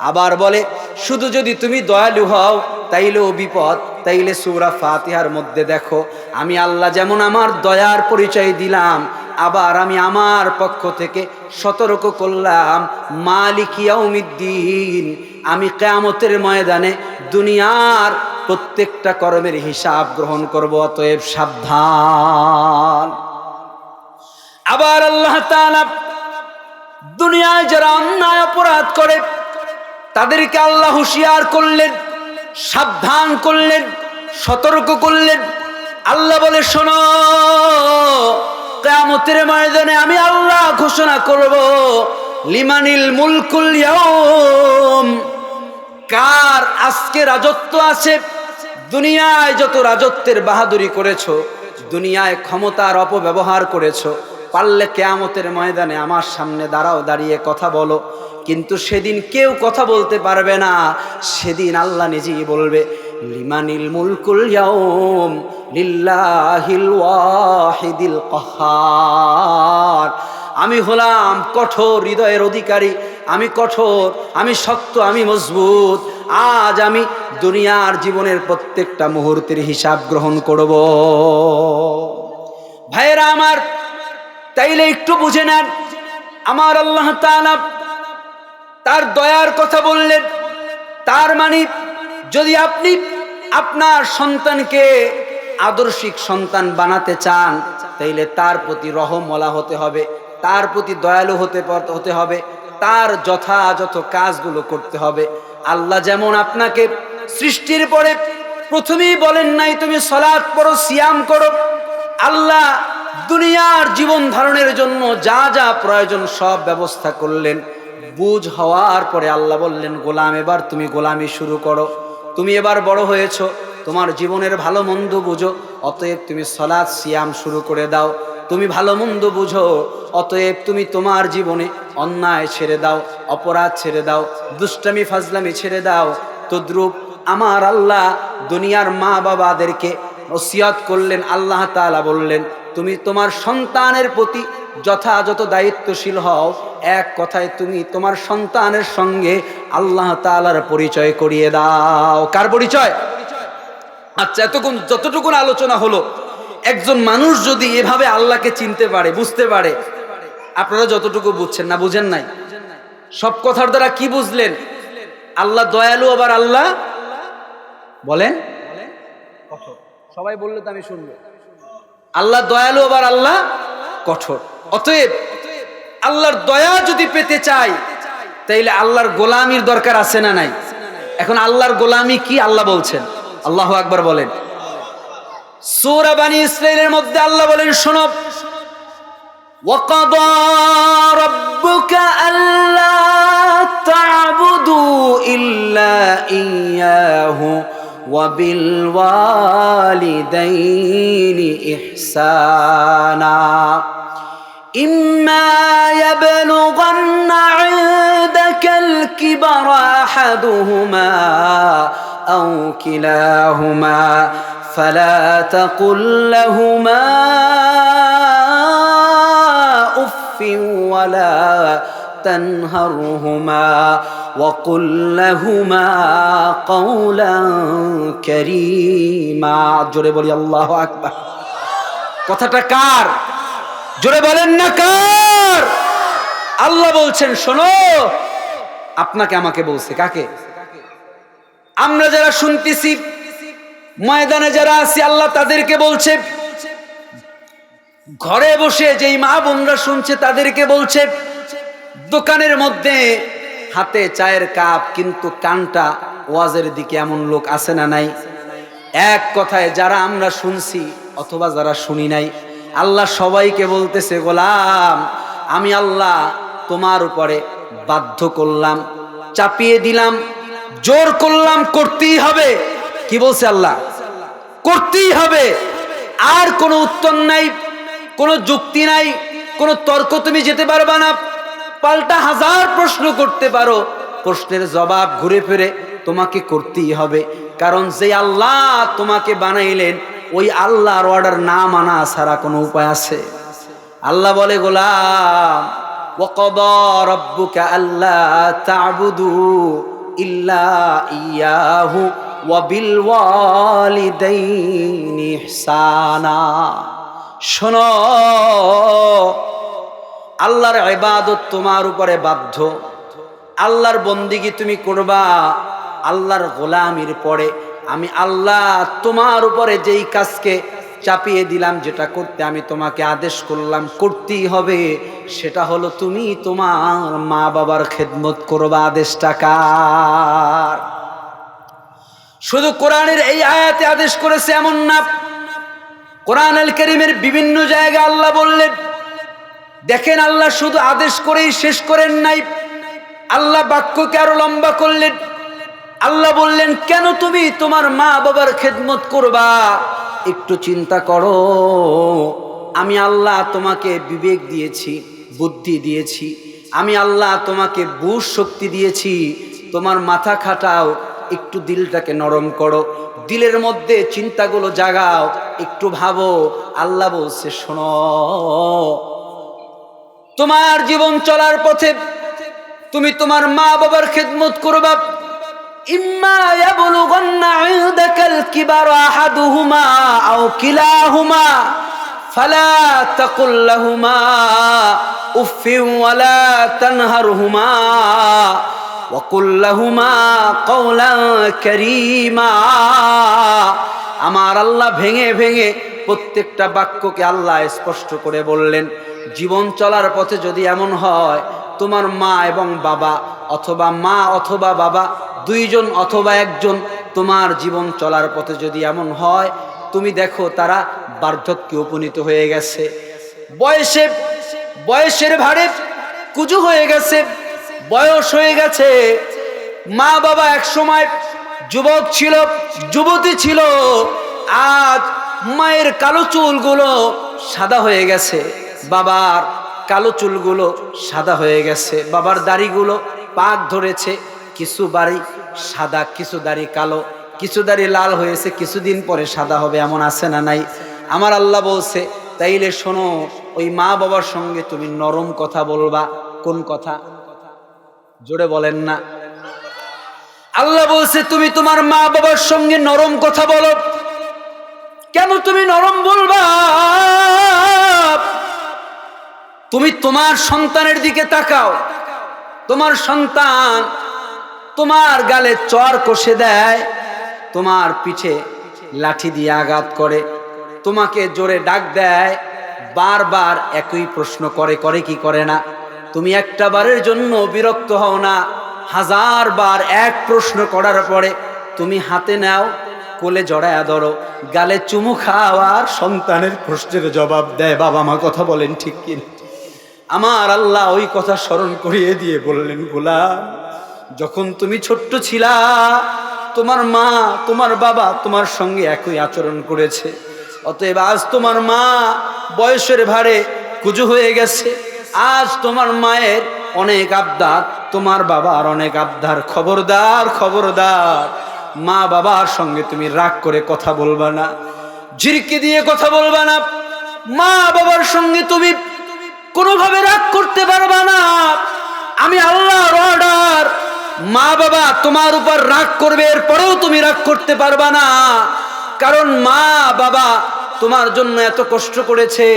আবার বলে শুধু যদি তুমি দয়ালু হও তাইলেও বিপদ। তাইলে সূরা ফাতিহার মধ্যে দেখো, আমি আল্লাহ যেমন আমার দয়ার পরিচয় দিলাম, আবার আমি আমার পক্ষ থেকে সতর্ক করলাম মালিক ইয়াউমিদ্দিন, আমি কিয়ামতের ময়দানে দুনিয়ার প্রত্যেকটা কর্মের হিসাব গ্রহণ করব, অতএব সাবধান। আবার আল্লাহ তাআলা দুনিয়ায় যারা অন্যায় অপরাধ করে তাদেরকে আল্লাহ হুঁশিয়ার করলেন, সাবধান করলেন, সতর্ক করলেন। আল্লাহ বলে, শোনো, কিয়ামতের ময়দানে আমি আল্লাহ ঘোষণা করব, লিমানিল মুলকুল ইয়াউম, কার আজকে রাজত্ব আছে। দুনিয়ায় যত রাজত্বের বাহাদুরি করেছো, দুনিয়ায় ক্ষমতার অপব্যবহার করেছো, পারলে কিয়ামতের ময়দানে আমার সামনে দাঁড়াও, দাঁড়িয়ে কথা বলো। কিন্তু সেদিন কেউ কথা বলতে পারবে না। সেদিন আল্লাহ নিজেই বলবে, লিমানিল মুলকুল ইয়াউম লিল্লাহিল ওয়াহিদিল কাহ্হার। আমি হলাম কঠোর হৃদয়ের অধিকারী, আমি কঠোর, আমি শক্ত, আমি মজবুত। আজ আমি দুনিয়ার জীবনের প্রত্যেকটা মুহূর্তের হিসাব গ্রহণ করব। ভাইয়েরা আমার, তাইলে একটু বুঝে নেন, আমার আল্লাহ তাআলা তার দয়ার কথা বললেন। তার মানে যদি আপনি আপনার সন্তানকে আদর্শিক সন্তান বানাতে চান, তাইলে তার প্রতি রহমওয়ালা হতে হবে, তার প্রতি দয়ালু হতে হবে, তার যথাযথ কাজগুলো করতে হবে। আল্লাহ যেমন আপনাকে সৃষ্টির পরে প্রথমেই বলেন নাই তুমি সালাত পড়ো, সিয়াম করো। আল্লাহ দুনিয়ার জীবন ধারণের জন্য যা যা প্রয়োজন সব ব্যবস্থা করলেন। বুঝ হওয়ার পরে আল্লাহ বললেন, গোলাম এবার তুমি গোলামি শুরু করো। তুমি এবার বড় হয়েছো, তোমার জীবনের ভালো মন্দ বুঝো, অতএব তুমি সালাত সিয়াম শুরু করে দাও। তুমি ভালো মন্দ বুঝো, অতএব তুমি তোমার জীবনে অন্যায় ছেড়ে দাও, অপরাধ ছেড়ে দাও, দুষ্টামি ফাজলামি ছেড়ে দাও। তদ্রূপ আমার আল্লাহ দুনিয়ার মা বাবাদেরকে ওসিয়ত করলেন। আল্লাহ তাআলা বললেন, তুমি তোমার সন্তানের প্রতি যথাযথ দায়িত্বশীল হও। এক কথায় তুমি তোমার সন্তানের সঙ্গে আল্লাহ তাআলার পরিচয় করিয়ে দাও। কার পরিচয়? আচ্ছা, এতক্ষণ যতটুকুন আলোচনা হলো, একজন মানুষ যদি এভাবে আল্লাহকে চিনতে পারে, বুঝতে পারে, আপনারা যতটুকু বুঝছেন, না বুঝেন নাই? সব কথার দ্বারা কি বুঝলেন? আল্লাহ দয়ালু, আবার আল্লাহ বলেন কঠোর। সবাই বললে তো আমি শুনবো। আল্লাহ দয়ালু, আবার আল্লাহ কঠোর। অতএব আল্লাহর দয়া যদি পেতে চাই, তাইলে আল্লাহর গোলামির দরকার আছে না নাই? এখন আল্লাহর গোলামি কি আল্লাহ বলছেন? আল্লাহু আকবার বলেন। সূরা বনী ইসরাঈলের মধ্যে আল্লাহ বলেন, শোনো, ওয়াকাদা রাব্বুকা আল্লা তা'বুদু ইল্লা ইয়াহু ওয়া বিল ওয়ালিদাইনি ইহসানা ইম্মা ইয়াবলুগান্না ইনদাকাল কিবরা আহাদুহুমা আও কিলাহুমা فلا تقل لهما أف ولا تنهرهما وقل لهما قولا كريما। জোরে বলি আল্লাহু আকবার। কথাটা কার? জোরে বলেন না কার? আল্লাহ বলছেন, শোনো, আপনাকে আমাকে বলছে। কাকে? আমরা যারা শুনতেছি, ময়দানে যারা আছি, আল্লাহ তাদেরকে বলছে। ঘরে বসে যেই মা বোনরা শুনছে তাদেরকে বলছে। দোকানের মধ্যে হাতে চায়ের কাপ, কিন্তু কানটা ওয়াজের দিকে, এমন লোক আছে না নাই? এক কথায় যারা আমরা শুনছি অথবা যারা শুনি নাই, আল্লাহ সবাইকে বলতেছে, গোলাম আমি আল্লাহ তোমার উপরে বাধ্য করলাম, চাপিয়ে দিলাম, জোর করলাম, করতেই হবে। কি বলছে আল্লাহ? করতেই হবে। আর কোনো উত্তর নাই, কোনো যুক্তি নাই, কোনো তর্ক তুমি যেতে পারবা না। পাল্টা হাজার প্রশ্ন করতে পারো, প্রশ্নের জবাব ঘুরে ফিরে তোমাকে করতেই হবে। কারণ যে আল্লাহ তোমাকে বানাইলেন, ওই আল্লাহর অর্ডার না মানা ছাড়া কোনো উপায় আছে? আল্লাহ বলে, গোলাম ওয়াকাদা রাব্বুকা আল্লা তা'বুদু ইল্লা ইয়াহু ওয়া বিল ওয়ালিদাইনি ইহসানা। শোনো, আল্লাহর ইবাদত তোমার উপরে বাধ্য, আল্লাহর বন্দিগি তুমি করবা। আল্লাহর গোলামির পরে আমি আল্লাহ তোমার উপরে যেই কাজকে চাপিয়ে দিলাম, যেটা করতে আমি তোমাকে আদেশ করলাম করতেই হবে, সেটা হলো তুমি তোমার মা বাবার খেদমত করবা। আদেশটা কার? শুধু কোরআনের এই আয়াতে আদেশ করেছে এমন না, কোরআনুল কারীমের বিভিন্ন জায়গায় আল্লাহ বললেন। দেখেন, আল্লাহ শুধু আদেশ করেই শেষ করেন নাই, আল্লাহ বাক্যকে আরো লম্বা করলেন। আল্লাহ বললেন, কেন তুমি তোমার মা বাবার খেদমত করবা? একটু চিন্তা করো, আমি আল্লাহ তোমাকে বিবেক দিয়েছি, বুদ্ধি দিয়েছি, আমি আল্লাহ তোমাকে বুঝ শক্তি দিয়েছি, তোমার মাথা খাটাও, একটু দিলটাকে নরম করো, দিলের মধ্যে চিন্তাগুলো জাগাও, একটু ভাবো। আল্লাহ বলছে, শোনো, তোমার জীবন চলার পথে তুমি তোমার মা বাবার খেদমত করবা। ইম্মা ইয়াবলুগান্না ইনদাকাল কিবারা আহাদুহুমা আও কিলাহুমা ফালা তাকুল লাহুমা উফফিন ওয়ালা তানহারহুমা ওয়া কুল লাহুমা কওলান কারীমা। আমার আল্লাহ ভেঙে ভেঙে প্রত্যেকটা বাক্যকে আল্লাহ স্পষ্ট করে বললেন, জীবন চলার পথে যদি এমন হয় তোমার মা এবং বাবা, অথবা মা অথবা বাবা দুইজন অথবা একজন, তোমার জীবন চলার পথে যদি এমন হয়, তুমি দেখো তারা বার্ধক্যে উপনীত হয়ে গেছে, বয়সের ভারে কুজু হয়ে গেছে, বয়স হয়ে গেছে। মা বাবা এক সময় যুবক ছিল, যুবতী ছিল, আজ মায়ের কালো চুলগুলো সাদা হয়ে গেছে, বাবার কালো চুলগুলো সাদা হয়ে গেছে, বাবার দাড়িগুলো পাক ধরেছে, কিছু বাড়ি সাদা, কিছু দাড়ি কালো, কিছু দাড়ি লাল হয়েছে, কিছুদিন পরে সাদা হবে, এমন আছে না নাই? আমার আল্লাহ বলছে, তাইলে শোনো, ওই মা বাবার সঙ্গে তুমি নরম কথা বলবা। কোন কথা? জোরে বলেন না। আল্লাহ বলছে, তুমি তোমার মা বাবার সঙ্গে নরম কথা বলো। কেন তুমি নরম বলবা? তুমি তোমার সন্তানের দিকে তাকাও, তোমার সন্তান তোমার গালে চর কষে দেয়, তোমার পিঠে লাঠি দিয়ে আঘাত করে, তোমাকে জোরে ডাক দেয়, বারবার একই প্রশ্ন করে, করে কি করে না? তুমি একটা বারের জন্য বিরক্ত হও না? 1000 বার এক প্রশ্ন করার পরে তুমি হাতে নাও, কোলে জড়ায়া ধরো, গালে চুমু খাওয়ার সন্তানের প্রশ্নের জবাব দেয়। বাবা মা কথা বলেন ঠিক কিনা? আমার আল্লাহ ওই কথা স্মরণ করিয়ে দিয়ে বললেন, গোলাম, যখন তুমি ছোট্ট ছিলা, তোমার মা তোমার বাবা তোমার সঙ্গে একই আচরণ করেছে। অতএব আজ তোমার মা বয়সের ভারে কুজু হয়ে গেছে, আজ তোমার মায়ের অনেক আবদার, তোমার বাবার অনেক আবদার। খবরদার, খবরদার, মা বাবার সঙ্গে তুমি রাগ করে কথা বলবা না, ঝিরকি দিয়ে কথা বলবা না। মা বাবার সঙ্গে তুমি কোনোভাবে রাগ করতে পারবা না। আমি আল্লাহর অর্ডার, মা বাবা তোমার উপর রাগ করবে, এরপরেও তুমি রাগ করতে পারবা না। কারণ মা বাবা তোমার জন্য এত কষ্ট করেছে,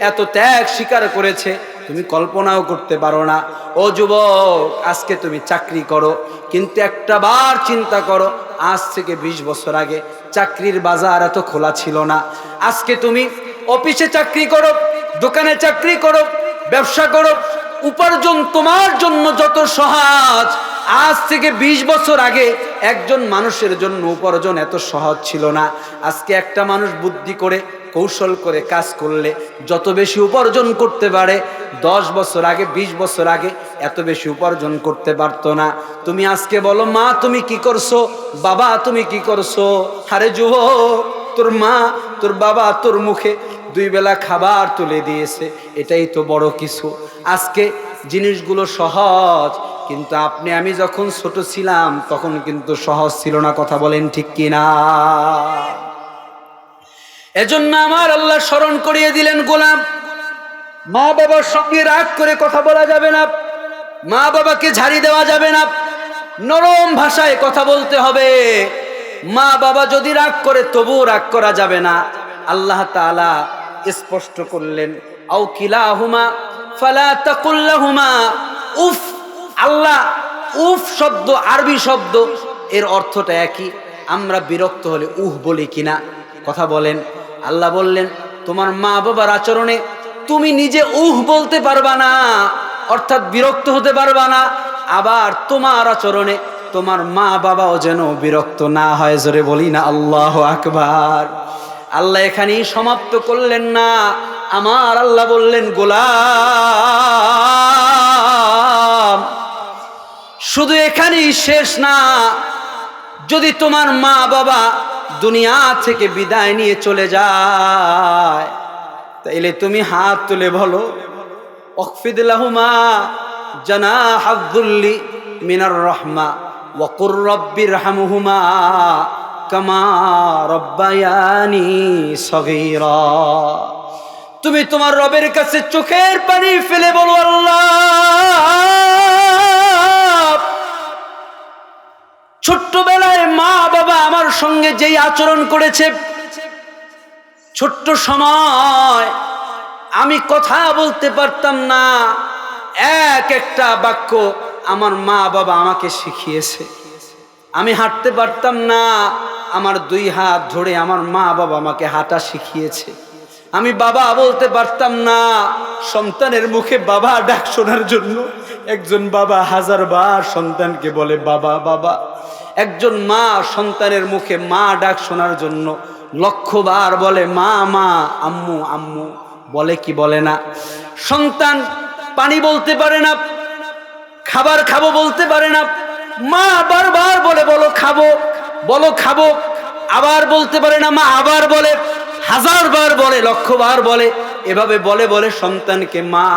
এত ত্যাগ স্বীকার করেছে, তুমি কল্পনাও করতে পারো না। ও যুবক, আজকে তুমি চাকরি করো, কিন্তু একটা বার চিন্তা করো, আজ থেকে 20 বছর আগে চাকরির বাজার এত খোলা ছিল না। আজকে তুমি অফিসে চাকরি করো, দোকানে চাকরি করো, ব্যবসা করো, উপার্জন তোমার জন্য যত সহজ, আজ থেকে 20 বছর আগে একজন মানুষের জন্য উপার্জন এত সহজ ছিল না। আজকে একটা মানুষ বুদ্ধি করে, কৌশল করে কাজ করলে যত বেশি উপার্জন করতে পারে, 10 বছর আগে, 20 বছর আগে এত বেশি উপার্জন করতে পারতো না। তুমি আজকে বলো, মা তুমি কি করছো, বাবা তুমি কি করছো? আরে যুবক, তোর মা তোর বাবা তোর মুখে 2 বেলা খাবার তুলে দিয়েছে, এটাই তো বড় কিছু। আজকে জিনিসগুলো সহজ, কিন্তু আপনি আমি যখন ছোট ছিলাম তখন কিন্তু সহজ ছিল না। কথা বলেন ঠিক কিনা? এজন্য আমার আল্লাহ স্মরণ করিয়ে দিলেন, গোলাম, মা বাবার সঙ্গে রাগ করে কথা বলা যাবে না, মা বাবাকে ঝাড়ি দেওয়া যাবে না, নরম ভাষায় কথা বলতে হবে। মা বাবা যদি রাগ করে তবুও রাগ করা যাবে না। আল্লাহ তাআলা স্পষ্ট করলেন, আও কিলাহুমা ফালা তাকুল লাহুমা উফ। আল্লাহ উফ শব্দ আরবি শব্দ, এর অর্থটা একই। আমরা বিরক্ত হলে উহ বলি কিনা? কথা বলেন। আল্লাহ বললেন তোমার মা বাবার আচরণে তুমি নিজে বলতে পারবা না, অর্থাৎ বিরক্ত হতে পারবা না, আবার তোমার আচরণে তোমার মা বাবাও যেন বিরক্ত না হয়। জোরে বলি না আল্লাহু আকবার। আল্লাহ এখানেই সমাপ্ত করলেন না, আমার আল্লাহ বললেন গোলাম শুধু এখানেই শেষ না, যদি তোমার মা বাবা দুনিয়া থেকে বিদায় নিয়ে চলে যায় তাইলে তুমি হাত তুলে বলো ওয়াকফিদ লাহুমা জানাহাদ যুল্লি মিনার রাহমা ওয়া কুর রাব্বিরহামহুমা কামা রাব্বায়ানি সগীরা। তুমি তোমার রবের কাছে চোখের পানি ফেলে বলো আল্লাহ, ছোট্টবেলায় মা বাবা আমার সঙ্গে যেই আচরণ করেছে, ছোট্ট সময় আমি কথা বলতে পারতাম না, এক একটা বাক্য আমার মা বাবা আমাকে শিখিয়েছে। আমি হাঁটতে পারতাম না, আমার দুই হাত ধরে আমার মা বাবা আমাকে হাঁটা শিখিয়েছে। আমি বাবা বলতে পারতাম না, সন্তানের মুখে বাবা ডাক শোনার জন্য একজন বাবা 1000 বার সন্তানকে বলে বাবা বাবা। একজন মা সন্তানের মুখে মা ডাক শোনার জন্য 1,00,000 বার বলে মা মা, আম্মু আম্মু, বলে কি বলে না? সন্তান পানি বলতে পারে না, খাবার খাবো বলতে পারে না, মা বারবার বলে বলো খাবো, বলো খাবো, আবার বলতে পারে না, মা আবার বলে, 1000 বার বলে, 1,00,000 বার বলে। এভাবে বলে বলে সন্তানকে মা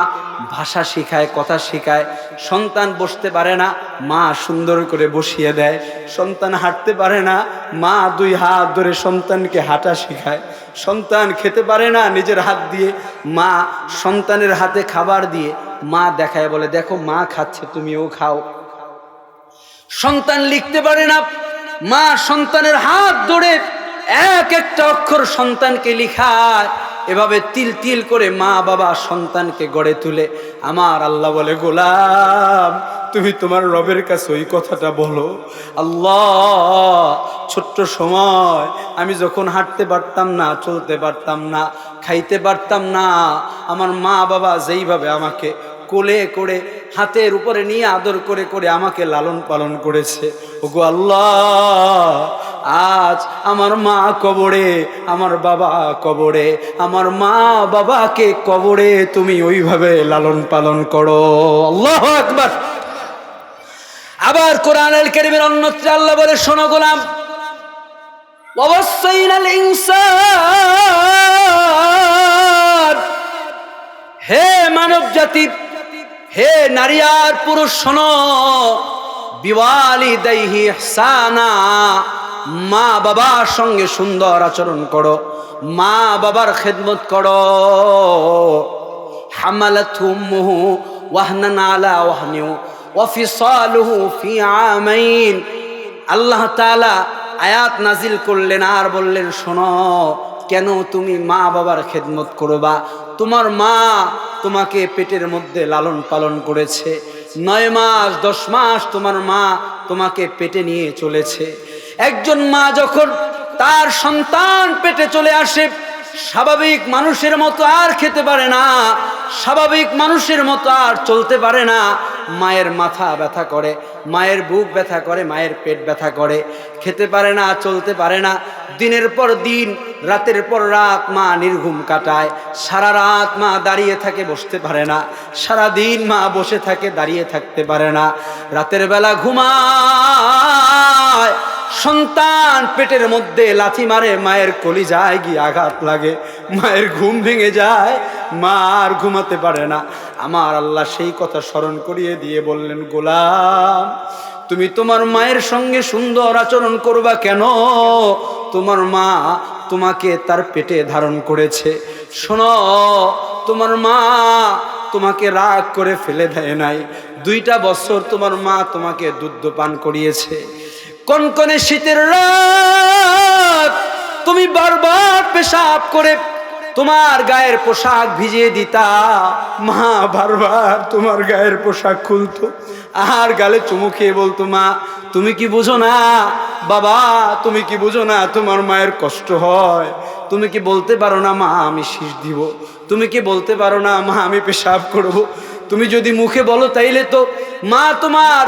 ভাষা শিখায়, কথা শিখায়। সন্তান বসতে পারে না, মা সুন্দর করে বসিয়ে দেয়। সন্তান হাঁটতে পারে না, মা 2 হাত ধরে সন্তানকে হাঁটা শিখায়। সন্তান খেতে পারে না নিজের হাত দিয়ে, মা সন্তানের হাতে খাবার দিয়ে মা দেখায়, বলে দেখো মা খাচ্ছে তুমিও খাও। সন্তান লিখতে পারে না, মা সন্তানের হাত ধরে এক একটা অক্ষর সন্তানকে লিখায়। এভাবে তিল তিল করে মা বাবা সন্তানকে গড়ে তুলে। আমার আল্লাহ বলে গোলাম তুমি তোমার রবের কাছে ওই কথাটা বলো, আল্লাহ ছোট্ট সময় আমি যখন হাঁটতে পারতাম না, চলতে পারতাম না, খাইতে পারতাম না, আমার মা বাবা যেইভাবে আমাকে কোলে করে হাতের উপরে নিয়ে আদর করে করে আমাকে লালন পালন করেছে, ওগো আল্লাহ আজ আমার মা কবরে, আমার বাবা কবরে, আমার মা বাবাকে কবরে তুমি ওইভাবে লালন পালন করো। আল্লাহু আকবার। আবার কোরআনুল কারীমের অন্যত্র আল্লাহ বলে শোনো গোলাম, ওয়াসাইনাল ইনসান, হে মানব জাতি, হে নারী আর পুরুষ শোনো, বিওয়ালিদাইহি ইহসানা, মা বাবার সঙ্গে সুন্দর আচরণ করো, মা বাবার খেদমত করো। হামালাতহু উম্মুহু ওয়াহনান আলা ওয়াহনিন ওয়া ফিসালুহু ফি আমাইন। আল্লাহ তাআলা আয়াত নাজিল করলেন আর বললেন শোনো, কেন তুমি মা বাবার খেদমত করবা? তোমার মা তোমাকে পেটের মধ্যে লালন পালন করেছে, 9 মাস 10 মাস তোমার মা তোমাকে পেটে নিয়ে চলেছে। একজন মা যখন তার সন্তান পেটে চলে আসে, স্বাভাবিক মানুষের মতো আর খেতে পারে না, স্বাভাবিক মানুষের মতো আর চলতে পারে না। মায়ের মাথা ব্যথা করে, মায়ের বুক ব্যথা করে, মায়ের পেট ব্যথা করে, খেতে পারে না, চলতে পারে না। দিনের পর দিন, রাতের পর রাত মা নির্ঘুম কাটায়। সারা রাত মা দাঁড়িয়ে থাকে, বসতে পারে না। সারা দিন মা বসে থাকে, দাঁড়িয়ে থাকতে পারে না। রাতের বেলা ঘুমায়, সন্তান পেটের মধ্যে লাথি মারে, মায়ের কলিজায় গিয়ে আঘাত লাগে, মায়ের ঘুম ভেঙে যায়, মা আর ঘুমাতে পারে না। আমার আল্লাহ সেই কথা স্মরণ করিয়ে দিয়ে বললেন গোলাম তুমি তোমার মায়ের সঙ্গে সুন্দর আচরণ করবা কেন? তোমার মা তোমাকে তার পেটে ধারণ করেছে। শোনো, তোমার মা তোমাকে রাগ করে ফেলে দেয় নাই। 2টা বছর তোমার মা তোমাকে দুধ পান করিয়েছে। কনকনে শীতের রাত তুমি বারবার পেশাব করে তোমার গায়ের পোশাক ভিজিয়ে দিতা, মা বারবার তোমার গায়ের পোশাক খুলতো আর গালে চুমু খেয়ে বলতো মা তুমি কি বুঝো না বাবা, তুমি কি বুঝো না তোমার মায়ের কষ্ট হয়? তুমি কি বলতে পারো না মা আমি শীষ দিব? তুমি কি বলতে পারো না মা আমি পেশাব করব? তুমি যদি মুখে বলো তাইলে তো মা তোমার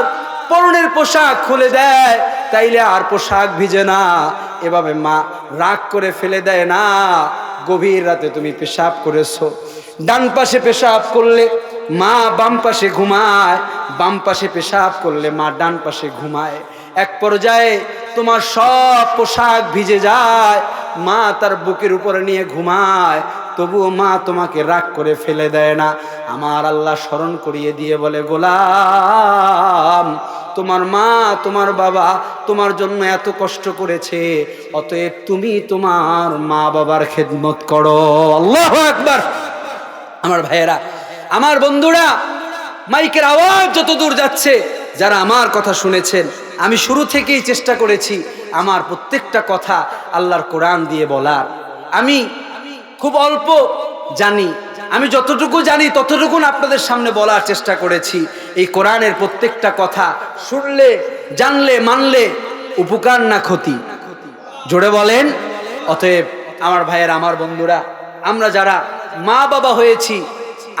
পরনের পোশাক খুলে দেয়, তাইলে আর পোশাক ভিজে না। এভাবে মা রাগ করে ফেলে দেয় না। গভীর রাতে তুমি পেশাব করেছো, ডান পাশে পেশাব করলে মা বাম পাশে ঘুমায়, বাম পাশে পেশাব করলে মা ডান পাশে ঘুমায়। এক পর্যায়ে তোমার সব পোশাক ভিজে যায়, মা তার বুকের উপরে নিয়ে ঘুমায়, তবুও মা তোমাকে রাগ করে ফেলে দেয় না। আমার আল্লাহ স্মরণ করিয়ে দিয়ে বলে, গোলাম তোমার মা তোমার বাবা তোমার জন্য এত কষ্ট করেছে, অতএব তুমি তোমার মা বাবার খেদমত করো। আল্লাহু আকবার। আমার ভাইয়েরা, আমার বন্ধুরা, মাইকের আওয়াজ যত দূর যাচ্ছে, যারা আমার কথা শুনেছেন, আমি শুরু থেকেই চেষ্টা করেছি আমার প্রত্যেকটা কথা আল্লাহর কোরআন দিয়ে বলার। আমি খুব অল্প জানি, আমি যতটুকু জানি ততটুকুন আপনাদের সামনে বলার চেষ্টা করেছি। এই কোরআনের প্রত্যেকটা কথা শুনলে, জানলে, মানলে উপকার না ক্ষতি? জোরে বলেন। অতএব আমার ভাইয়েরা, আমার বন্ধুরা, আমরা যারা মা বাবা হয়েছি,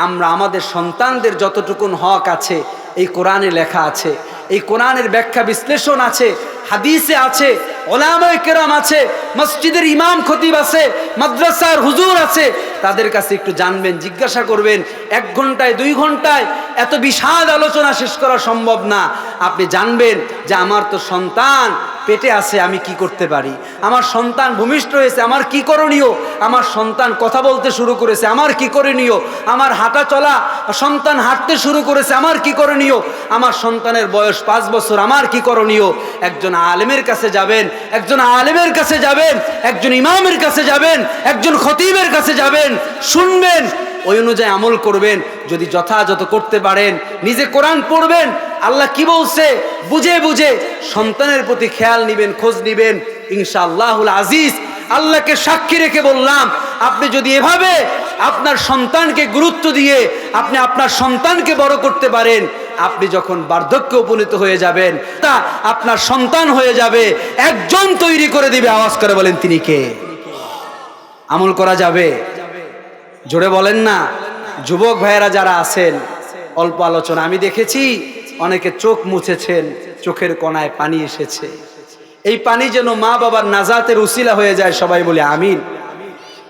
আমরা আমাদের সন্তানদের যতটুকুন হক আছে এই কোরআনে লেখা আছে, এই কোরআনের ব্যাখ্যা বিশ্লেষণ আছে, হাদিসে আছে, ওলামায়ে কেরাম আছে, মসজিদের ইমাম খতিব আছে, মাদ্রাসার হুজুর আছে, তাদের কাছে একটু জানবেন, জিজ্ঞাসা করবেন। 1 ঘন্টায় 2 ঘন্টায় এত বিশাল আলোচনা শেষ করা সম্ভব না। আপনি জানবেন যে আমার তো সন্তান পেটে আছে, আমি কি করতে পারি? আমার সন্তান ভূমিষ্ঠ হয়েছে, আমার কি করণীয়? আমার সন্তান কথা বলতে শুরু করেছে, আমার কি করণীয়? আমার হাঁটা চলা সন্তান হাঁটতে শুরু করেছে, আমার কি করণীয়? আমার সন্তানের বয়স 5 বছর, আমার কি করণীয়? একজন আলেমের কাছে যাবেন, একজন আলেমের কাছে যাবেন, একজন ইমামের কাছে যাবেন, একজন খতিবের কাছে যাবেন, শুনবেন, ওই অনুযায়ী আমল করবেন। যদি যথাযথ করতে পারেন, নিজে কোরআন পড়বেন, আল্লাহ কি বলছে বুঝে বুঝে সন্তানের প্রতি খেয়াল নিবেন, খোঁজ নিবেন, ইনশাআল্লাহুল আজিজ। আল্লাহকে সাক্ষী রেখে বললাম, আপনি যদি এভাবে আপনার সন্তানকে গুরুত্ব দিয়ে আপনি আপনার সন্তানকে বড় করতে পারেন, আপনি যখন বার্ধক্যে উপনীত হয়ে যাবেন, তা আপনার সন্তান হয়ে যাবে একজন তৈরি করে দিবে। আওয়াজ করে বলেন তিনি কে? আমল করা যাবে? জোরে বলেন না। যুবক ভাইয়েরা যারা আছেন, অল্প আলোচনা। আমি দেখেছি অনেকে চোখ মুছেছেন, চোখের কোণায় পানি এসেছে। এই পানি যেন মা বাবার নাজাতের উসিলা হয়ে যায়। সবাই বলে আমিন।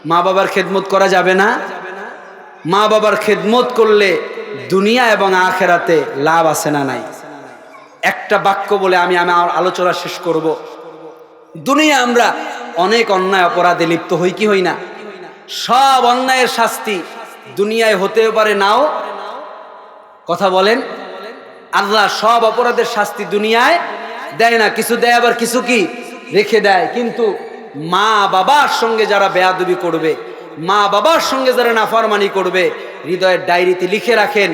মা বাবার খেদমত করা যাবে না? মা বাবার খেদমত করলে দুনিয়া এবং আখেরাতে লাভ আছে না নাই? একটা বাক্য বলে আমি আমার আলোচনা শেষ করব। দুনিয়া আমরা অনেক অন্যায় অপরাধে লিপ্ত হই কি হই না? সব অন্যায়ের শাস্তি দুনিয়ায় হতেও পারে, নাও। কথা বলেন। আল্লাহ সব অপরাধের শাস্তি দুনিয়ায় দেয় না, কিছু দেয় আবার কিছু কি রেখে দেয়। কিন্তু মা বাবার সঙ্গে যারা বেয়াদবি করবে, মা বাবার সঙ্গে যারা নাফরমানি করবে, হৃদয়ের ডায়েরিতে লিখে রাখেন,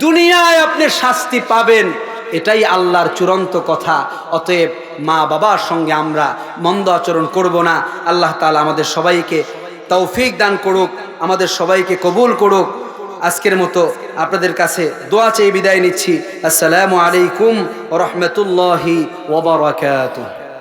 দুনিয়ায় আপনি শাস্তি পাবেন। এটাই আল্লাহর চূড়ান্ত কথা। অতএব মা বাবার সঙ্গে আমরা মন্দ আচরণ করব না। আল্লাহ তাআলা আমাদের সবাইকে তৌফিক দান করুক, আমাদের সবাইকে কবুল করুক। আজকের মতো আপনাদের কাছে দোয়া চেয়ে বিদায় নিচ্ছি। আসসালামু আলাইকুম ওয়া রাহমাতুল্লাহি ওয়া বারাকাতুহু।